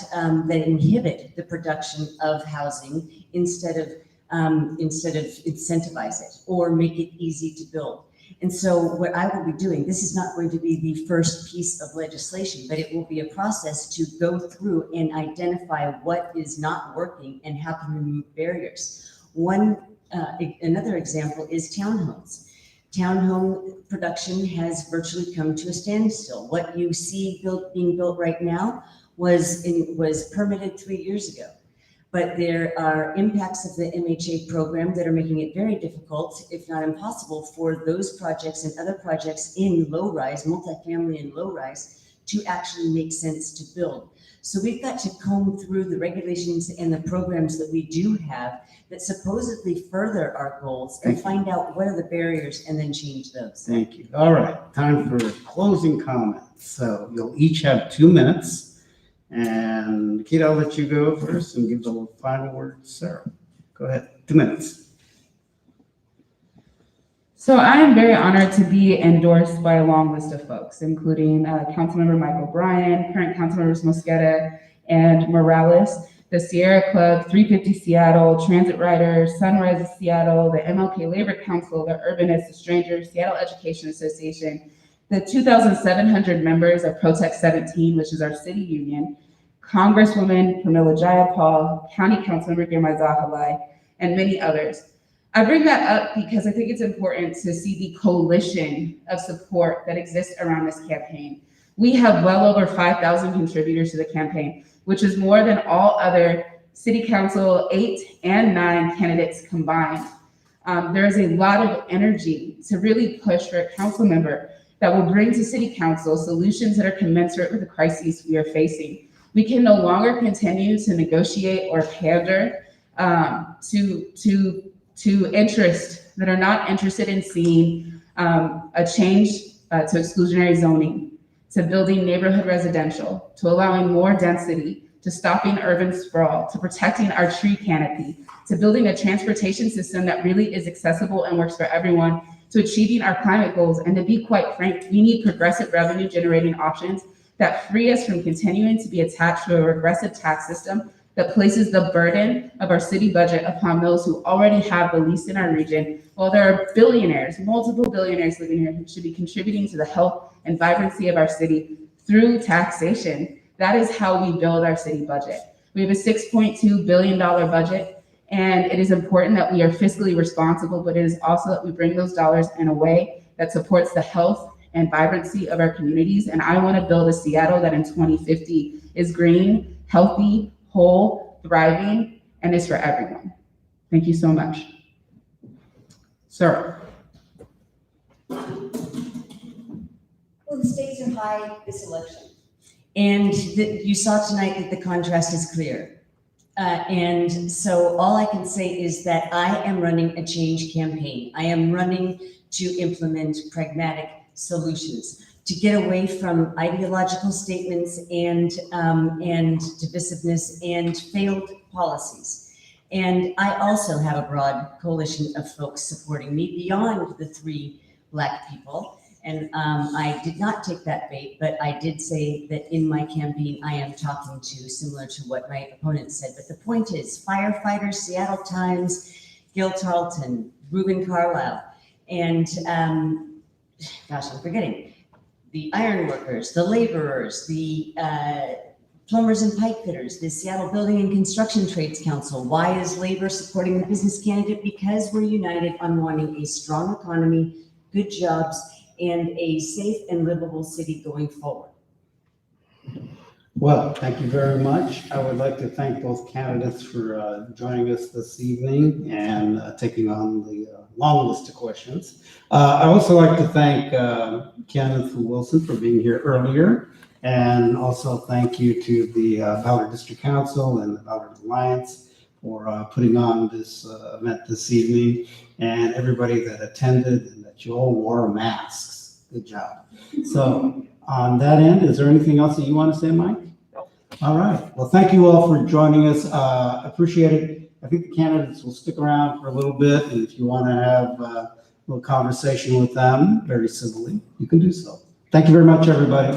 inhibit the production of housing instead of incentivize it or make it easy to build. And so what I will be doing, this is not going to be the first piece of legislation, but it will be a process to go through and identify what is not working and how to remove barriers. Another example is townhomes. Townhome production has virtually come to a standstill. What you see being built right now was permitted 3 years ago. But there are impacts of the MHA program that are making it very difficult, if not impossible, for those projects and other projects in low-rise, multifamily and low-rise, to actually make sense to build. So we've got to comb through the regulations and the programs that we do have that supposedly further our goals and find out what are the barriers and then change those. Thank you. All right, time for closing comments. So you'll each have 2 minutes. And Nikkita, I'll let you go first and give the final word to Sara. Go ahead, 2 minutes. So I am very honored to be endorsed by a long list of folks, including Councilmember Mike O'Brien, current Councilmembers Mosqueda and Morales, the Sierra Club, 350 Seattle, Transit Riders, Sunrise of Seattle, the MLK Labor Council, the Urbanists, the Strangers, Seattle Education Association, the 2,700 members of Protect 17, which is our city union, Congresswoman Pramila Jayapal, County Councilmember Girmay Zahalai, and many others. I bring that up because I think it's important to see the coalition of support that exists around this campaign. We have well over 5,000 contributors to the campaign, which is more than all other City Council 8 and 9 candidates combined. There is a lot of energy to really push for a council member that will bring to City Council solutions that are commensurate with the crises we are facing. We can no longer continue to negotiate or pander to interests that are not interested in seeing a change to exclusionary zoning, to building neighborhood residential, to allowing more density, to stopping urban sprawl, to protecting our tree canopy, to building a transportation system that really is accessible and works for everyone, to achieving our climate goals. And to be quite frank, we need progressive revenue generating options that free us from continuing to be attached to a regressive tax system that places the burden of our city budget upon those who already have the least in our region, while there are billionaires, multiple billionaires living here who should be contributing to the health and vibrancy of our city through taxation. That is how we build our city budget. We have a $6.2 billion budget. And it is important that we are fiscally responsible, but it is also that we bring those dollars in a way that supports the health and vibrancy of our communities. And I want to build a Seattle that in 2050 is green, healthy, whole, thriving, and is for everyone. Thank you so much. Sara. Well, the stakes are high this election. And you saw tonight that the contrast is clear. And so all I can say is that I am running a change campaign. I am running to implement pragmatic solutions, to get away from ideological statements and divisiveness and failed policies. And I also have a broad coalition of folks supporting me beyond the 3 Black people. And I did not take that bait, but I did say that in my campaign, I am talking to, similar to what my opponent said. But the point is, firefighters, Seattle Times, Gil Tarleton, Reuben Carlisle, and gosh, I'm forgetting, the iron workers, the laborers, the plumbers and pipe fitters, the Seattle Building and Construction Trades Council. Why is labor supporting the business candidate? Because we're united on wanting a strong economy, good jobs, and a safe and livable city going forward. Well, thank you very much. I would like to thank both candidates for joining us this evening and taking on the long list of questions. I also like to thank Kenneth Wilson for being here earlier, and also thank you to the Ballard District Council and the Ballard Alliance for putting on this event this evening, and everybody that attended and that you all wore masks. Good job. So on that end, is there anything else that you want to say, Mike? No. All right. Well, thank you all for joining us. Appreciate it. I think the candidates will stick around for a little bit, and if you want to have a little conversation with them very civilly, you can do so. Thank you very much, everybody.